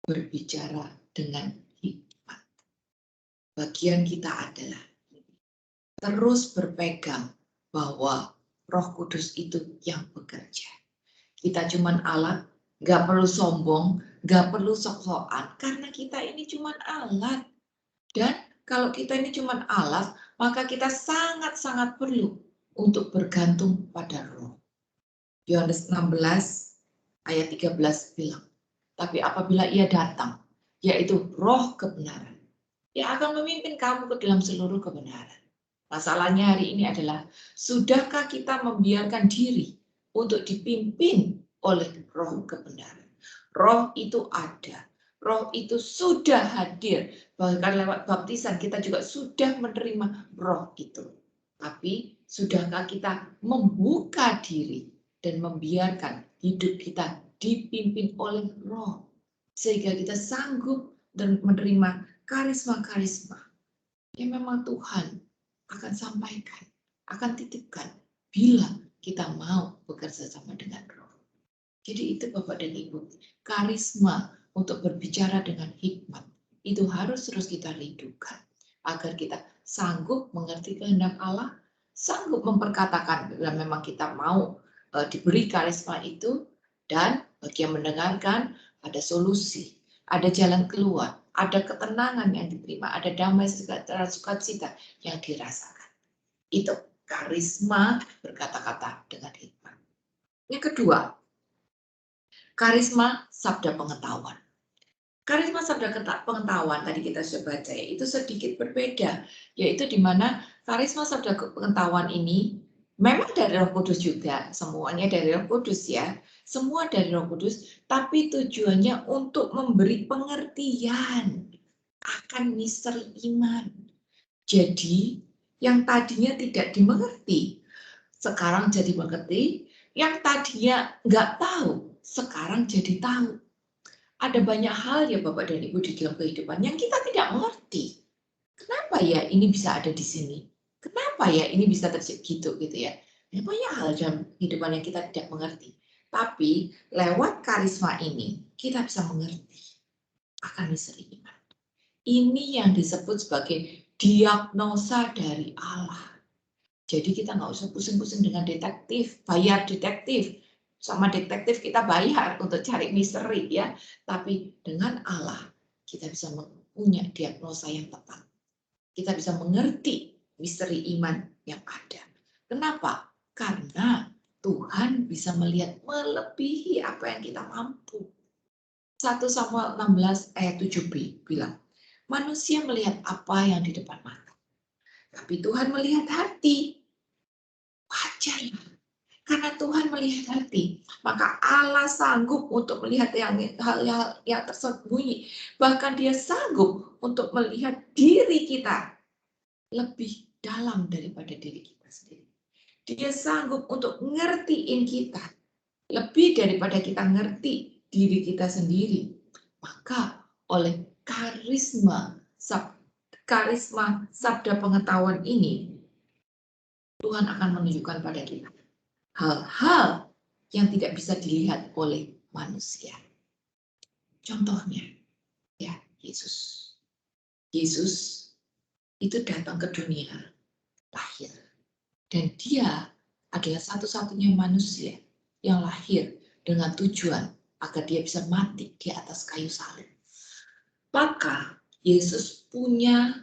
berbicara dengan hikmat. Bagian kita adalah terus berpegang bahwa Roh Kudus itu yang bekerja. Kita cuman alat, nggak perlu sombong, nggak perlu sok-sokan, karena kita ini cuman alat. Dan kalau kita ini cuman alat, maka kita sangat-sangat perlu untuk bergantung pada Roh. Yohanes 16 ayat 13 bilang, tapi apabila Ia datang, yaitu Roh kebenaran, Ia akan memimpin kamu ke dalam seluruh kebenaran. Masalahnya hari ini adalah, sudahkah kita membiarkan diri untuk dipimpin oleh Roh kebenaran? Roh itu ada, Roh itu sudah hadir, bahkan lewat baptisan kita juga sudah menerima Roh itu. Tapi sudahkah kita membuka diri dan membiarkan hidup kita dipimpin oleh Roh, sehingga kita sanggup dan menerima karisma-karisma yang memang Tuhan akan sampaikan, akan titipkan bila kita mau bekerja sama dengan Roh. Jadi itu Bapak dan Ibu, karisma untuk berbicara dengan hikmat itu harus terus kita rindukan agar kita sanggup mengerti kehendak Allah, sanggup memperkatakan bila memang kita mau diberi karisma itu, dan bagi yang mendengarkan ada solusi, ada jalan keluar, ada ketenangan yang diterima, ada damai sejahtera sukacita yang dirasakan. Itu karisma berkata-kata dengan hikmat. Yang kedua, karisma sabda pengetahuan. Karisma sabda pengetahuan tadi kita sudah baca ya, itu sedikit berbeda, yaitu di mana karisma sabda pengetahuan ini memang dari Roh Kudus juga, semuanya dari Roh Kudus ya, Semua dari Roh Kudus, tapi tujuannya untuk memberi pengertian akan misteri iman. Jadi, yang tadinya tidak dimengerti, sekarang jadi mengerti. Yang tadinya nggak tahu, sekarang jadi tahu. Ada banyak hal ya Bapak dan Ibu di dalam kehidupan yang kita tidak mengerti. Kenapa ya ini bisa ada di sini? Kenapa ya ini bisa terjadi gitu ya? Banyak hal dalam kehidupan yang kita tidak mengerti. Tapi lewat karisma ini kita bisa mengerti akan misteri iman. Ini yang disebut sebagai diagnosa dari Allah. Jadi kita nggak usah pusing-pusing dengan detektif, bayar detektif. Sama detektif kita bayar untuk cari misteri ya. Tapi dengan Allah kita bisa punya diagnosa yang tepat. Kita bisa mengerti misteri iman yang ada. Kenapa? Karena Tuhan bisa melihat melebihi apa yang kita mampu. 1 Samuel 16 ayat 7b bilang, manusia melihat apa yang di depan mata. Tapi Tuhan melihat hati. Wajar ya. Karena Tuhan melihat hati, maka Allah sanggup untuk melihat hal-hal yang tersembunyi. Bahkan Dia sanggup untuk melihat diri kita lebih dalam daripada diri kita sendiri. Dia sanggup untuk ngertiin kita lebih daripada kita ngerti diri kita sendiri. Maka oleh karisma sabda pengetahuan ini, Tuhan akan menunjukkan pada kita hal-hal yang tidak bisa dilihat oleh manusia. Contohnya, ya Yesus. Yesus itu datang ke dunia, lahir. Dan dia adalah satu-satunya manusia yang lahir dengan tujuan agar dia bisa mati di atas kayu salib. Maka Yesus punya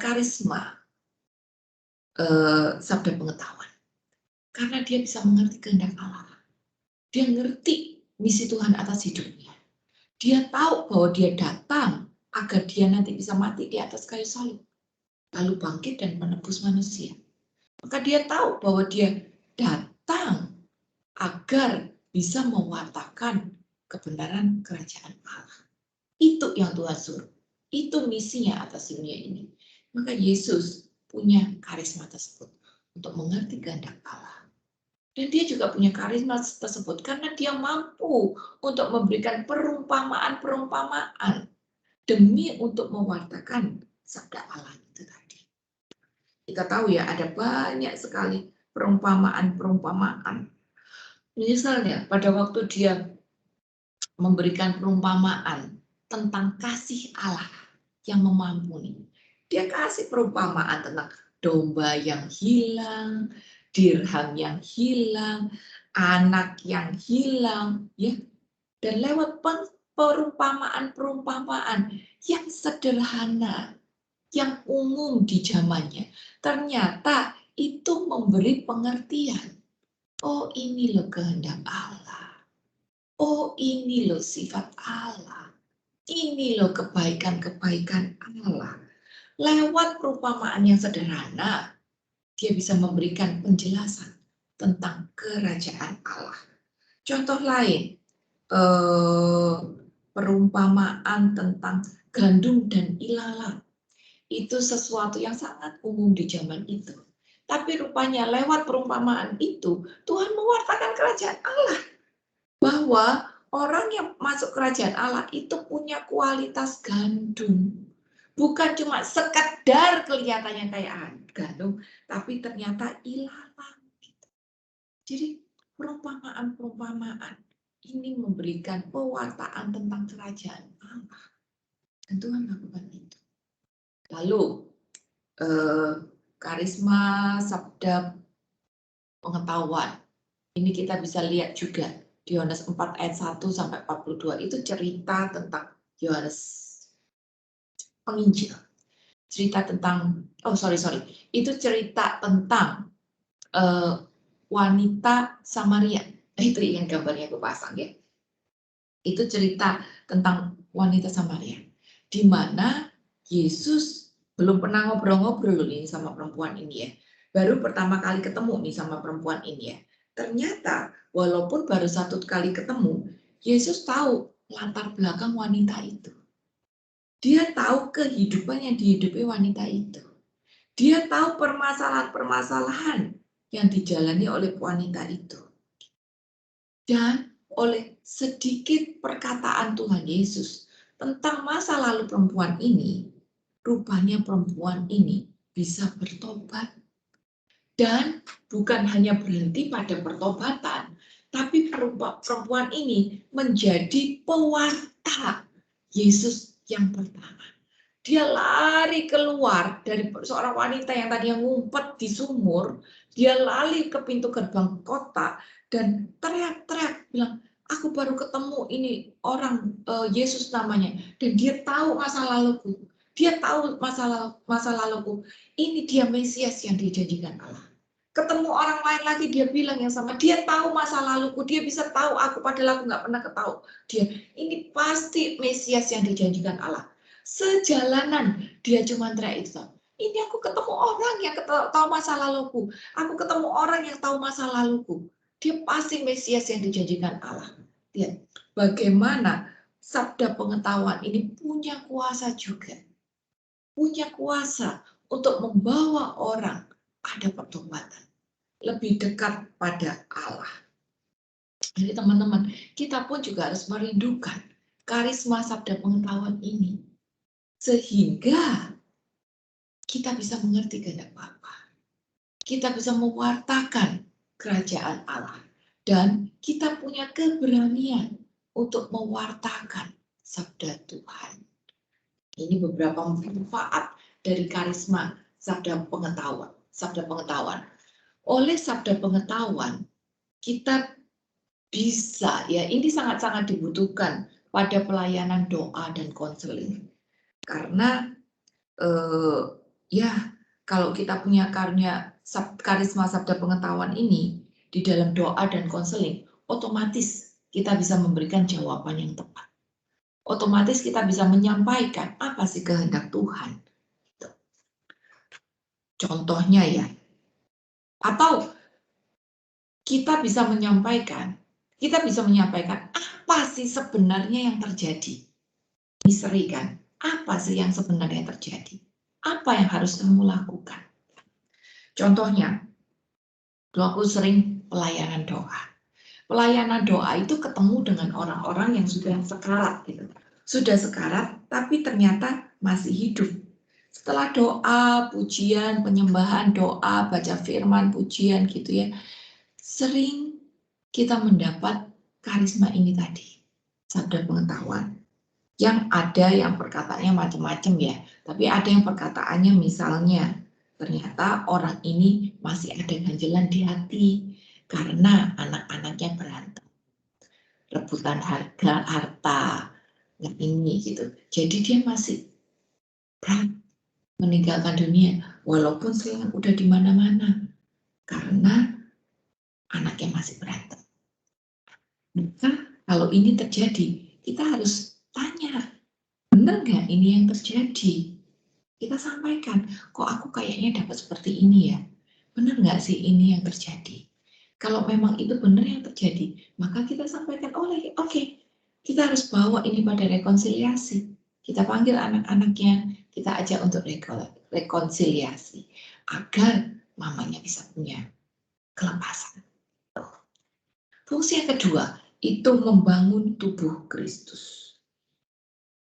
karisma sabda pengetahuan. Karena dia bisa mengerti kehendak Allah. Dia ngerti misi Tuhan atas hidupnya. Dia tahu bahwa dia datang agar dia nanti bisa mati di atas kayu salib. Lalu bangkit dan menebus manusia. Maka dia tahu bahwa dia datang agar bisa mewartakan kebenaran kerajaan Allah. Itu yang Tuhan suruh. Itu misinya atas dunia ini. Maka Yesus punya karisma tersebut untuk mengerti kehendak Allah. Dan dia juga punya karisma tersebut karena dia mampu untuk memberikan perumpamaan-perumpamaan demi untuk mewartakan sabda Allah itu tadi. Kita tahu ya ada banyak sekali perumpamaan-perumpamaan. Misalnya pada waktu dia memberikan perumpamaan tentang kasih Allah yang memampuni. Dia kasih perumpamaan tentang domba yang hilang, dirham yang hilang, anak yang hilang, ya. Dan lewat perumpamaan-perumpamaan yang sederhana, yang umum di zamannya, ternyata itu memberi pengertian. Oh, ini loh kehendak Allah. Oh, ini loh sifat Allah. Ini loh kebaikan-kebaikan Allah. Lewat perumpamaan yang sederhana, dia bisa memberikan penjelasan tentang kerajaan Allah. Contoh lain, perumpamaan tentang gandum dan ilalang. Itu sesuatu yang sangat umum di zaman itu. Tapi rupanya lewat perumpamaan itu, Tuhan mewartakan kerajaan Allah. Bahwa orang yang masuk kerajaan Allah itu punya kualitas gandum. Bukan cuma sekedar kelihatannya kayak gandum, tapi ternyata ilalang. Jadi perumpamaan-perumpamaan ini memberikan pewartaan tentang kerajaan Allah. Dan Tuhan lakukan itu. Lalu karisma sabda pengetahuan. Ini kita bisa lihat juga di Yohanes 4 ayat 1 sampai 42 itu cerita tentang Yohanes Penginjil. Cerita tentang itu cerita tentang wanita Samaria. Itu yang gambarnya aku pasang ya. Itu cerita tentang wanita Samaria, di mana Yesus belum pernah ngobrol-ngobrol nih sama perempuan ini ya. Baru pertama kali ketemu nih sama perempuan ini ya. ternyata walaupun baru satu kali ketemu, Yesus tahu latar belakang wanita itu. Dia tahu kehidupan yang dihidupi wanita itu. Dia tahu permasalahan-permasalahan yang dijalani oleh wanita itu. Dan oleh sedikit perkataan Tuhan Yesus tentang masa lalu perempuan ini, rupanya perempuan ini bisa bertobat. Dan bukan hanya berhenti pada pertobatan, tapi perempuan ini menjadi pewarta Yesus yang pertama. Dia lari keluar dari seorang wanita yang tadi ngumpet di sumur, dia lari ke pintu gerbang kota dan teriak-teriak bilang, aku baru ketemu ini orang Yesus namanya, dan dia tahu masa laluku. Dia tahu masa laluku. Ini dia Mesias yang dijanjikan Allah. Ketemu orang lain lagi, dia bilang yang sama. Dia tahu masa laluku, dia bisa tahu aku, padahal aku nggak pernah ketahu. Dia, ini pasti Mesias yang dijanjikan Allah. Sejalanan, dia cuma teriak itu. Ini aku ketemu orang yang tahu masa laluku. Aku ketemu orang yang tahu masa laluku. Dia pasti Mesias yang dijanjikan Allah. Lihat, bagaimana sabda pengetahuan ini punya kuasa juga. Punya kuasa untuk membawa orang ada pertobatan, lebih dekat pada Allah. Jadi teman-teman, kita pun juga harus merindukan karisma sabda pengetahuan ini, sehingga kita bisa mengerti kehendak Bapa. Kita bisa mewartakan kerajaan Allah, dan kita punya keberanian untuk mewartakan sabda Tuhan. Ini beberapa manfaat dari karisma sabda pengetahuan. Oleh sabda pengetahuan, kita bisa, ya ini sangat-sangat dibutuhkan pada pelayanan doa dan konseling. Karena ya kalau kita punya karisma sabda pengetahuan ini di dalam doa dan konseling, otomatis kita bisa memberikan jawaban yang tepat. Otomatis kita bisa menyampaikan apa sih kehendak Tuhan. Contohnya ya, atau kita bisa menyampaikan apa sih sebenarnya yang terjadi. Misteri kan, apa sih yang sebenarnya terjadi? Apa yang harus kamu lakukan? Contohnya, aku sering pelayanan doa. Pelayanan doa itu ketemu dengan orang-orang yang sudah sekarat gitu. Sudah sekarat tapi ternyata masih hidup. Setelah doa, pujian, penyembahan, doa, baca firman, pujian gitu ya, sering kita mendapat karisma ini tadi, sabda pengetahuan. Yang ada yang perkataannya macam-macam ya, tapi ada yang perkataannya misalnya, ternyata orang ini masih ada ganjelan di hati karena anak-anaknya berantem, rebutan harta, ini gitu. Jadi dia masih berat meninggalkan dunia, walaupun sering udah di mana-mana, karena anaknya masih berantem. Maka kalau ini terjadi, kita harus tanya, benar nggak ini yang terjadi? Kita sampaikan, kok aku kayaknya dapat seperti ini ya? Benar nggak sih ini yang terjadi? Kalau memang itu benar yang terjadi, maka kita sampaikan, oke, kita harus bawa ini pada rekonsiliasi. Kita panggil anak-anaknya, kita ajak untuk rekonsiliasi agar mamanya bisa punya kelepasan. Fungsi yang kedua itu membangun tubuh Kristus.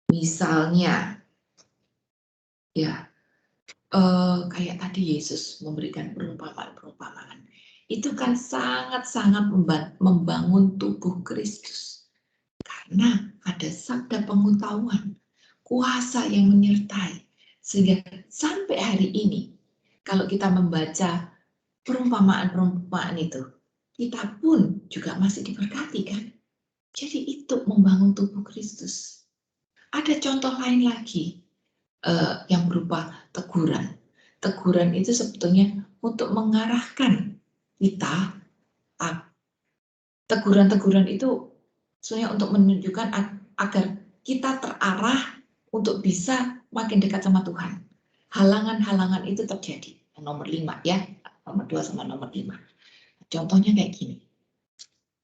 Misalnya, ya kayak tadi Yesus memberikan perumpamaan. Itu kan sangat-sangat membangun tubuh Kristus. Karena ada sabda pengetahuan, kuasa yang menyertai. Sehingga sampai hari ini, kalau kita membaca perumpamaan-perumpamaan itu, kita pun juga masih diberkati kan? Jadi itu membangun tubuh Kristus. Ada contoh lain lagi yang berupa teguran. Teguran itu sebetulnya untuk mengarahkan kita. Teguran-teguran itu sebenarnya untuk menunjukkan agar kita terarah untuk bisa makin dekat sama Tuhan. Halangan-halangan itu terjadi. Nomor 5 ya, nomor 2 sama nomor 5. Contohnya kayak gini.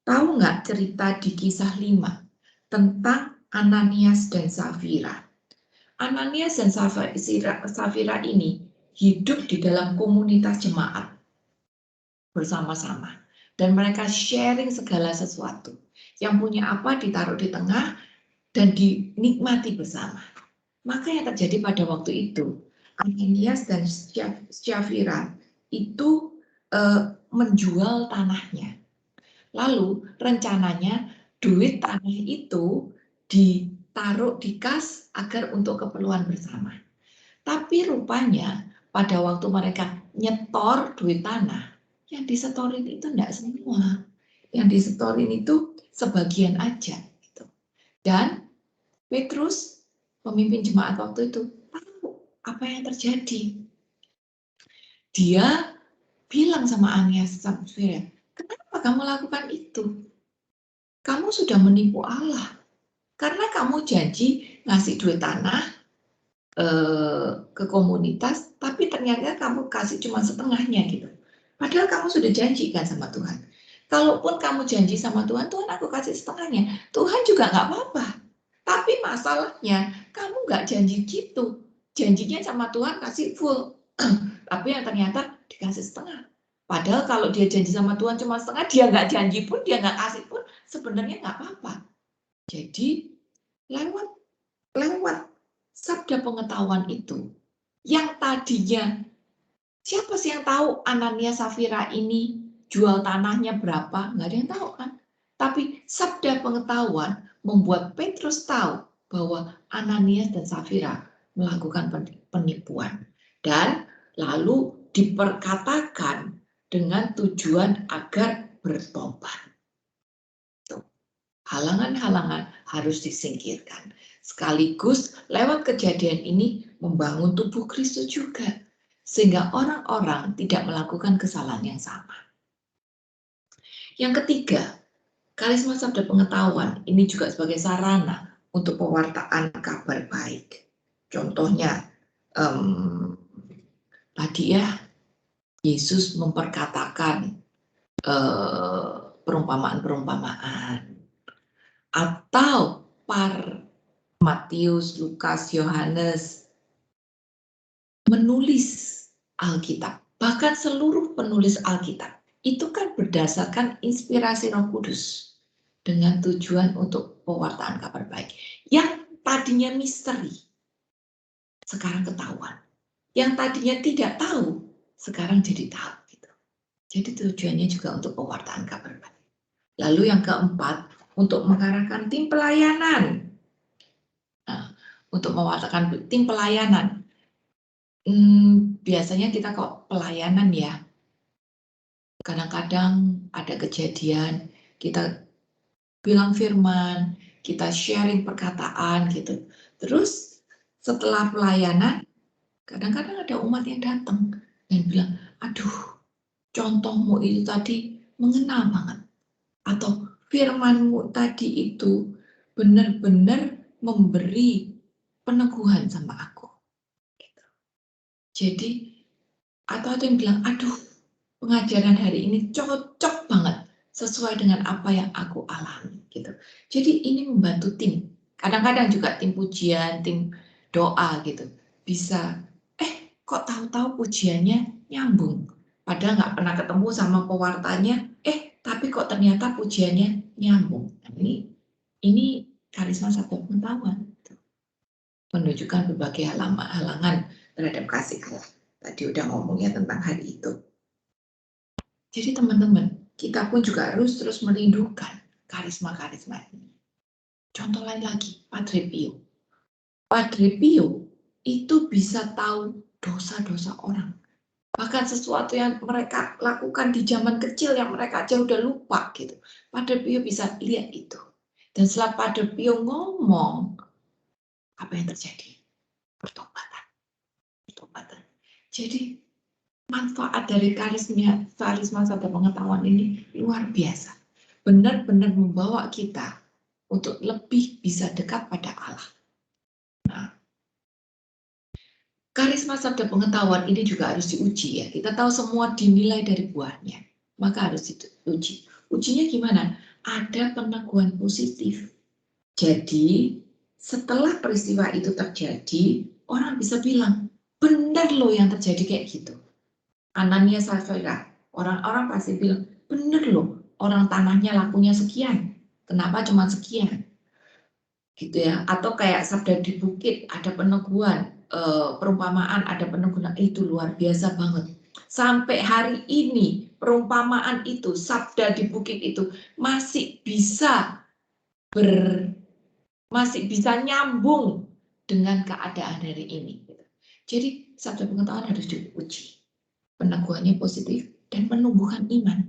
Tahu nggak cerita di Kisah 5 tentang Ananias dan Safira? Ananias dan Safira ini hidup di dalam komunitas jemaat bersama-sama. Dan mereka sharing segala sesuatu. Yang punya apa ditaruh di tengah dan dinikmati bersama. Maka yang terjadi pada waktu itu, Ananias dan Safira itu menjual tanahnya. Lalu rencananya duit tanah itu ditaruh di kas agar untuk keperluan bersama. Tapi rupanya pada waktu mereka nyetor duit tanah, yang disetorin itu enggak semua. Yang disetorin itu sebagian aja. Gitu. Dan Petrus, pemimpin jemaat waktu itu, tahu apa yang terjadi. Dia bilang sama Ananias dan Safira, kenapa kamu lakukan itu? Kamu sudah menipu Allah. Karena kamu janji ngasih duit tanah ke komunitas, tapi ternyata kamu kasih cuma setengahnya gitu. Padahal kamu sudah janjikan sama Tuhan. Kalaupun kamu janji sama Tuhan, Tuhan aku kasih setengahnya. Tuhan juga nggak apa-apa. Tapi masalahnya, kamu nggak janji gitu. Janjinya sama Tuhan kasih full. Tapi yang ternyata dikasih setengah. Padahal kalau dia janji sama Tuhan cuma setengah, dia nggak janji pun, dia nggak kasih pun, sebenarnya nggak apa-apa. Jadi lewat sabda pengetahuan itu, yang tadinya siapa sih yang tahu Ananias Safira ini jual tanahnya berapa? Nggak ada yang tahu kan? Tapi sabda pengetahuan membuat Petrus tahu bahwa Ananias dan Safira melakukan penipuan. Dan lalu diperkatakan dengan tujuan agar bertobat. Halangan-halangan harus disingkirkan. Sekaligus lewat kejadian ini membangun tubuh Kristus juga. Sehingga orang-orang tidak melakukan kesalahan yang sama. Yang ketiga, karisma sabda pengetahuan ini juga sebagai sarana untuk pewartaan kabar baik. Contohnya, tadi ya, Yesus memperkatakan perumpamaan-perumpamaan. Atau Matius, Lukas, Yohanes menulis Alkitab. Bahkan seluruh penulis Alkitab itu kan berdasarkan inspirasi Roh Kudus dengan tujuan untuk pewartaan kabar baik. Yang tadinya misteri, sekarang ketahuan. Yang tadinya tidak tahu, sekarang jadi tahu. Gitu. Jadi tujuannya juga untuk pewartaan kabar baik. Lalu yang keempat, untuk mengarahkan tim pelayanan. Nah, untuk mewartakan tim pelayanan. Biasanya kita kok pelayanan ya. Kadang-kadang ada kejadian, kita bilang firman, kita sharing perkataan gitu. Terus setelah pelayanan, kadang-kadang ada umat yang datang dan bilang, aduh, contohmu itu tadi mengena banget. Atau firmanmu tadi itu benar-benar memberi peneguhan sama aku. Jadi, atau ada yang bilang, aduh, pengajaran hari ini cocok banget sesuai dengan apa yang aku alami. Gitu. Jadi ini membantu tim. Kadang-kadang juga tim pujian, tim doa gitu. Bisa, kok tahu-tahu pujiannya nyambung. Padahal nggak pernah ketemu sama pewartanya, tapi kok ternyata pujiannya nyambung. Nah, ini karisma sabda pengetahuan. Menunjukkan berbagai halangan terhadap kasih Allah. Tadi udah ngomongnya tentang hari itu. Jadi teman-teman, kita pun juga harus terus merindukan karisma-karisma ini. Contoh lain lagi, Padre Pio. Padre Pio itu bisa tahu dosa-dosa orang. Bahkan sesuatu yang mereka lakukan di zaman kecil yang mereka aja udah lupa gitu. Padre Pio bisa lihat itu. Dan setelah Padre Pio ngomong, apa yang terjadi? Pertobatan. Jadi manfaat dari karisma sabda pengetahuan ini luar biasa. Benar-benar membawa kita untuk lebih bisa dekat pada Allah. Nah, karisma sabda pengetahuan ini juga harus diuji ya. Kita tahu semua dinilai dari buahnya. maka harus diuji. Ujinya gimana? Ada peneguhan positif. Jadi setelah peristiwa itu terjadi, orang bisa bilang, benar loh yang terjadi kayak gitu. Anania Safira, orang-orang pasti bilang, benar loh, orang tanahnya lakunya sekian, kenapa cuma sekian? Gitu ya. Atau kayak sabda di bukit, ada peneguhan, perumpamaan, ada peneguhan, itu luar biasa banget. Sampai hari ini, perumpamaan itu, sabda di bukit itu, masih bisa nyambung dengan keadaan hari ini. Jadi sabda pengetahuan harus diuji. Peneguhannya positif dan menumbuhkan iman.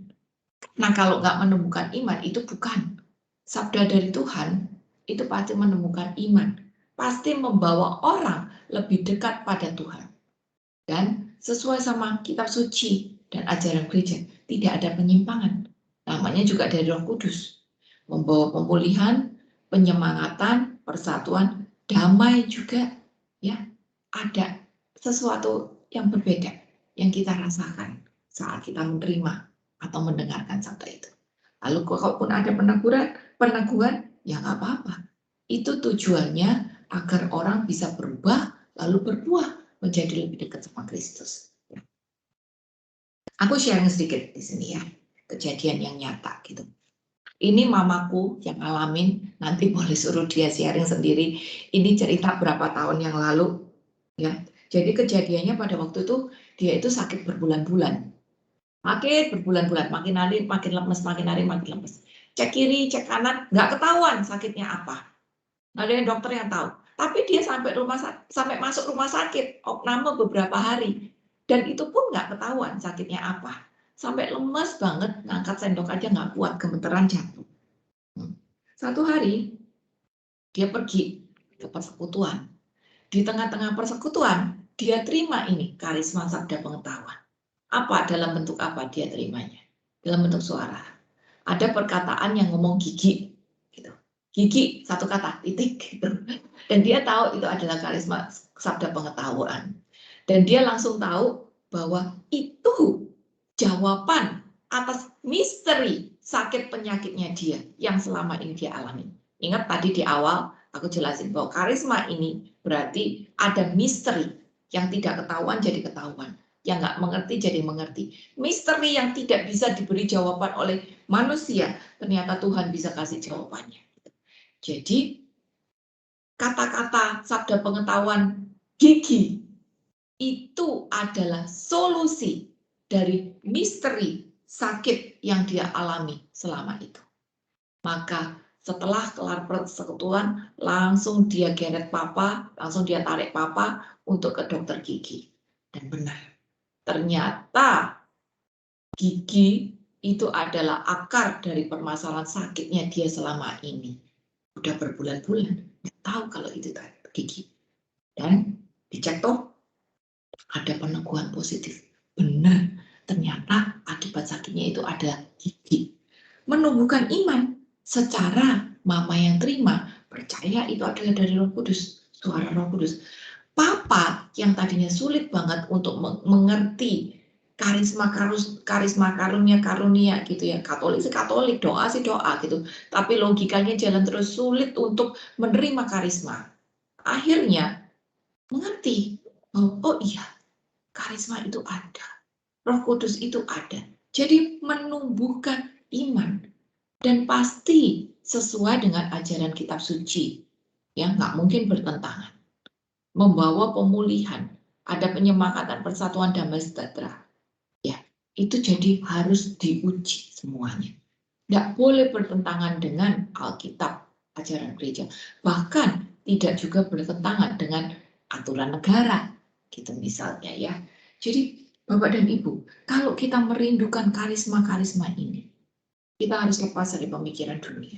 Nah kalau nggak menumbuhkan iman itu bukan sabda dari Tuhan, itu pasti menumbuhkan iman. Pasti membawa orang lebih dekat pada Tuhan. Dan sesuai sama kitab suci dan ajaran gereja, tidak ada penyimpangan. Namanya juga dari Roh Kudus. Membawa pemulihan, penyemangatan, persatuan, damai juga, ya. Ada sesuatu yang berbeda yang kita rasakan saat kita menerima atau mendengarkan sabda itu. Lalu kalaupun ada peneguhan, ya nggak apa-apa. Itu tujuannya agar orang bisa berubah lalu berbuah menjadi lebih dekat sama Kristus. Aku sharing sedikit di sini ya, kejadian yang nyata gitu. Ini mamaku yang ngalamin, nanti boleh suruh dia sharing sendiri. Ini cerita berapa tahun yang lalu, ya. Jadi kejadiannya pada waktu itu dia itu sakit berbulan-bulan, berbulan-bulan, makin hari makin lemes, makin hari makin lemes. Cek kiri, cek kanan, nggak ketahuan sakitnya apa. Nggak ada yang dokter yang tahu. Tapi dia sampai masuk rumah sakit, opname beberapa hari, dan itu pun nggak ketahuan sakitnya apa. Sampai lemes banget, ngangkat sendok aja nggak kuat, gemeteran jantung. Satu hari, dia pergi ke persekutuan. Di tengah-tengah persekutuan, dia terima ini karisma sabda pengetahuan. Apa? Dalam bentuk apa dia terimanya? Dalam bentuk suara. Ada perkataan yang ngomong gigi. Gitu. Gigi, satu kata, titik. Gitu. Dan dia tahu itu adalah karisma sabda pengetahuan. Dan dia langsung tahu bahwa itu jawaban atas misteri sakit penyakitnya dia yang selama ini dia alami. Ingat tadi di awal aku jelasin bahwa karisma ini berarti ada misteri yang tidak ketahuan jadi ketahuan, yang nggak mengerti jadi mengerti. Misteri yang tidak bisa diberi jawaban oleh manusia, ternyata Tuhan bisa kasih jawabannya. Jadi kata-kata sabda pengetahuan gigi itu adalah solusi dari misteri sakit yang dia alami selama itu. Maka setelah kelar persekutuan, langsung dia geret papa, langsung dia tarik papa untuk ke dokter gigi. Dan benar, ternyata gigi itu adalah akar dari permasalahan sakitnya dia selama ini. Udah berbulan-bulan, nggak tahu kalau itu gigi. Dan dicek toh, ada peneguhan positif. Benar, ternyata akibat sakitnya itu ada gigi. Menumbuhkan iman secara mama yang terima, percaya itu adalah dari Roh Kudus, suara Roh Kudus. Papa yang tadinya sulit banget untuk mengerti karisma karunia gitu ya. Katolik sih Katolik, doa sih doa gitu. Tapi logikanya jalan terus, sulit untuk menerima karisma. Akhirnya mengerti, oh iya, karisma itu ada, Roh Kudus itu ada. Jadi menumbuhkan iman dan pasti sesuai dengan ajaran kitab suci, ya nggak mungkin bertentangan. Membawa pemulihan, ada penyemangatan, persatuan, damai sejahtera. Ya, itu jadi harus diuji semuanya. Nggak boleh bertentangan dengan Alkitab, ajaran gereja. Bahkan tidak juga bertentangan dengan aturan negara, gitu misalnya ya. Jadi Bapak dan Ibu, kalau kita merindukan karisma-karisma ini, kita harus lepas dari pemikiran dunia.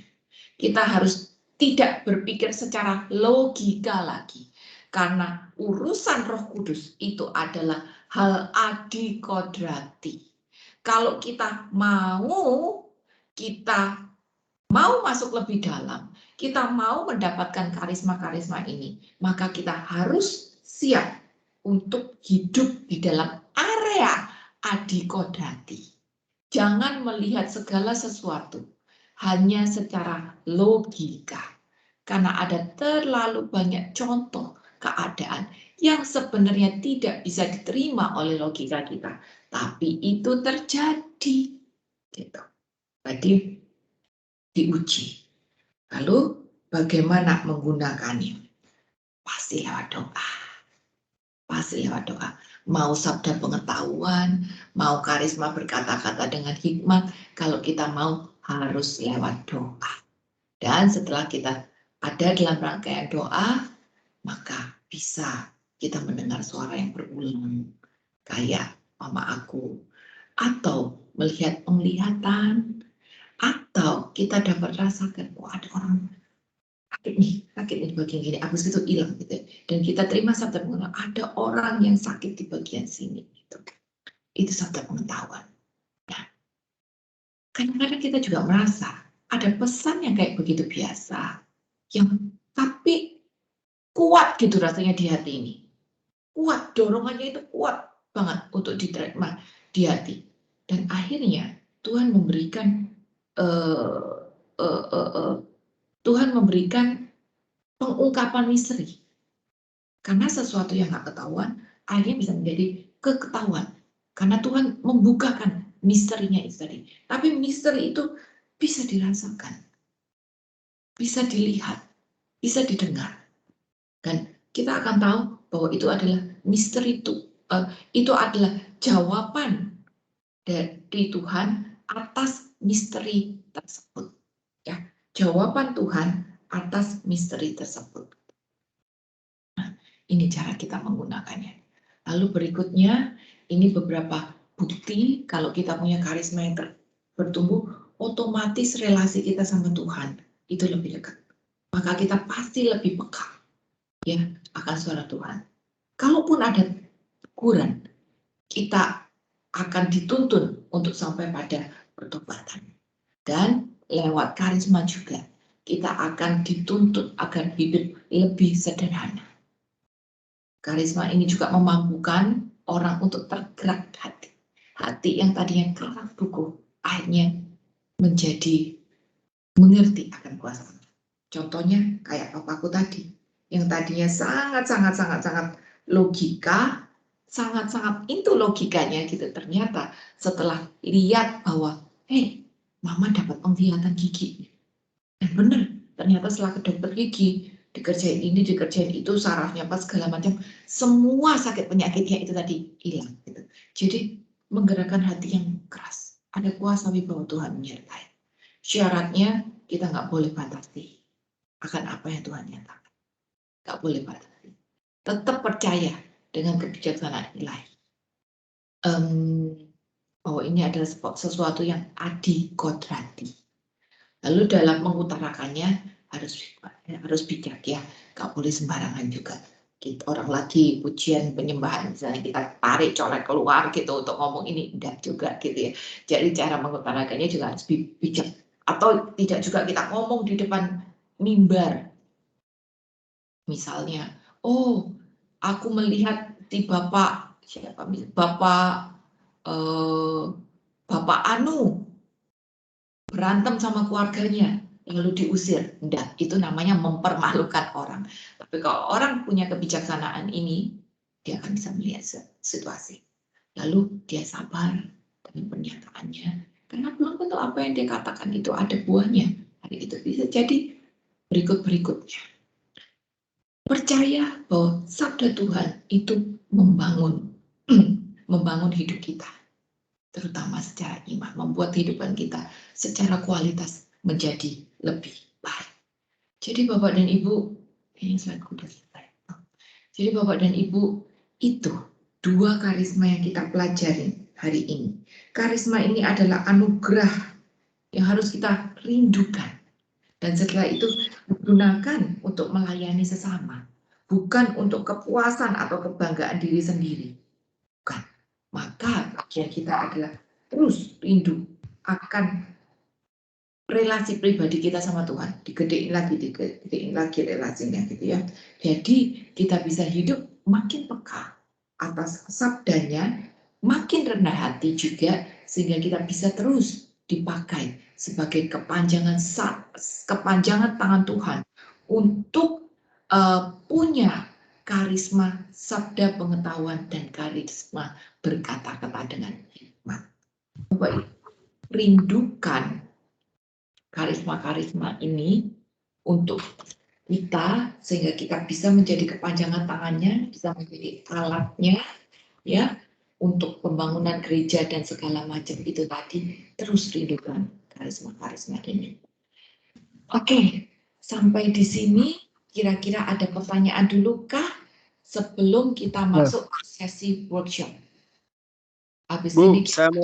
Kita harus tidak berpikir secara logika lagi. Karena urusan Roh Kudus itu adalah hal adikodrati. Kalau kita mau masuk lebih dalam, kita mau mendapatkan karisma-karisma ini, maka kita harus siap untuk hidup di dalam area adikodrati. Jangan melihat segala sesuatu hanya secara logika. Karena ada terlalu banyak contoh keadaan yang sebenarnya tidak bisa diterima oleh logika kita. Tapi itu terjadi. Gitu. Jadi diuji. Lalu bagaimana menggunakannya? Pasti lewat doa. Pasti lewat doa. Mau sabda pengetahuan, mau karisma berkata-kata dengan hikmat, kalau kita mau harus lewat doa. Dan setelah kita ada dalam rangkaian doa, maka bisa kita mendengar suara yang berulang, kayak mama aku, atau melihat penglihatan, atau kita dapat rasakan, oh ada orang sakit nih di bagian gini, habis itu hilang gitu. Dan kita terima sabda pengetahuan, ada orang yang sakit di bagian sini gitu. Itu sabda pengetahuan. Nah, kadang-kadang kita juga merasa ada pesan yang kayak begitu biasa, yang tapi kuat gitu rasanya di hati ini. Kuat, dorongannya itu kuat banget untuk diterima di hati. Dan akhirnya Tuhan memberikan Tuhan memberikan pengungkapan misteri. Karena sesuatu yang nggak ketahuan, akhirnya bisa menjadi keketahuan. Karena Tuhan membukakan misterinya itu tadi. Tapi misteri itu bisa dirasakan, bisa dilihat, bisa didengar. Dan kita akan tahu bahwa itu adalah misteri itu adalah jawaban dari Tuhan atas misteri tersebut. Ya, jawaban Tuhan atas misteri tersebut. Nah, ini cara kita menggunakannya. Lalu berikutnya, ini beberapa bukti kalau kita punya karisma yang bertumbuh, otomatis relasi kita sama Tuhan itu lebih dekat. Maka kita pasti lebih peka ya akan suara Tuhan. Kalaupun ada teguran, kita akan dituntun untuk sampai pada pertobatan. Dan lewat karisma juga, kita akan dituntut agar hidup lebih sederhana. Karisma ini juga memampukan orang untuk tergerak hati. Hati yang tadinya keras kukuh, akhirnya menjadi mengerti akan kuasa. Contohnya kayak papaku tadi, yang tadinya sangat logika, sangat itu logikanya gitu. Ternyata setelah lihat bahwa, mama dapat penglihatan gigi. Dan benar, ternyata setelah ke dokter gigi, dikerjain ini, dikerjain itu, sarafnya apa segala macam, semua sakit penyakitnya itu tadi hilang. Gitu. Jadi menggerakkan hati yang keras. Ada kuasa wibawa Tuhan menyertai. Syaratnya kita nggak boleh batasi akan apa yang Tuhan nyatakan. Nggak boleh batasi. Tetap percaya dengan kebijaksanaan ilahi. Bahwa ini adalah sesuatu yang adikodrati. Lalu dalam mengutarakannya harus bijak ya, nggak boleh sembarangan juga. Orang lagi pujian penyembahan misalnya kita tarik colek keluar gitu untuk ngomong ini, enggak juga gitu ya. Jadi cara mengutarakannya juga harus bijak. Atau tidak juga kita ngomong di depan mimbar. Misalnya, oh aku melihat si Bapak siapa? Bapak Anu berantem sama keluarganya, lalu diusir. Enggak, itu namanya mempermalukan orang. Tapi kalau orang punya kebijaksanaan ini, dia akan bisa melihat situasi. Lalu dia sabar dengan pernyataannya. Karena belum tentu apa yang dia katakan itu ada buahnya. Hari itu bisa jadi berikut-berikutnya. Percaya bahwa sabda Tuhan itu membangun hidup kita. Terutama secara iman, membuat kehidupan kita secara kualitas menjadi lebih baik. Jadi Bapak dan Ibu, ini slide sudah selesai. Jadi Bapak dan Ibu, itu dua karisma yang kita pelajari hari ini. Karisma ini adalah anugerah yang harus kita rindukan. Dan setelah itu digunakan untuk melayani sesama. Bukan untuk kepuasan atau kebanggaan diri sendiri. Bukan. Maka bagian kita adalah terus rindu akan relasi pribadi kita sama Tuhan. Digedein lagi relasinya gitu ya. Jadi kita bisa hidup makin peka atas sabdanya, makin rendah hati juga, sehingga kita bisa terus dipakai sebagai kepanjangan tangan Tuhan untuk punya karisma sabda pengetahuan dan karisma berkata-kata dengan hikmat. Bapak Ibu, rindukan karisma-karisma ini untuk kita sehingga kita bisa menjadi kepanjangan tangannya, bisa menjadi alatnya ya untuk pembangunan gereja dan segala macam itu tadi. Terus rindukan karisma-karisma ini. Oke, sampai di sini kira-kira ada pertanyaan dulu kah sebelum kita masuk ke sesi workshop? Habis Bu, ini saya mau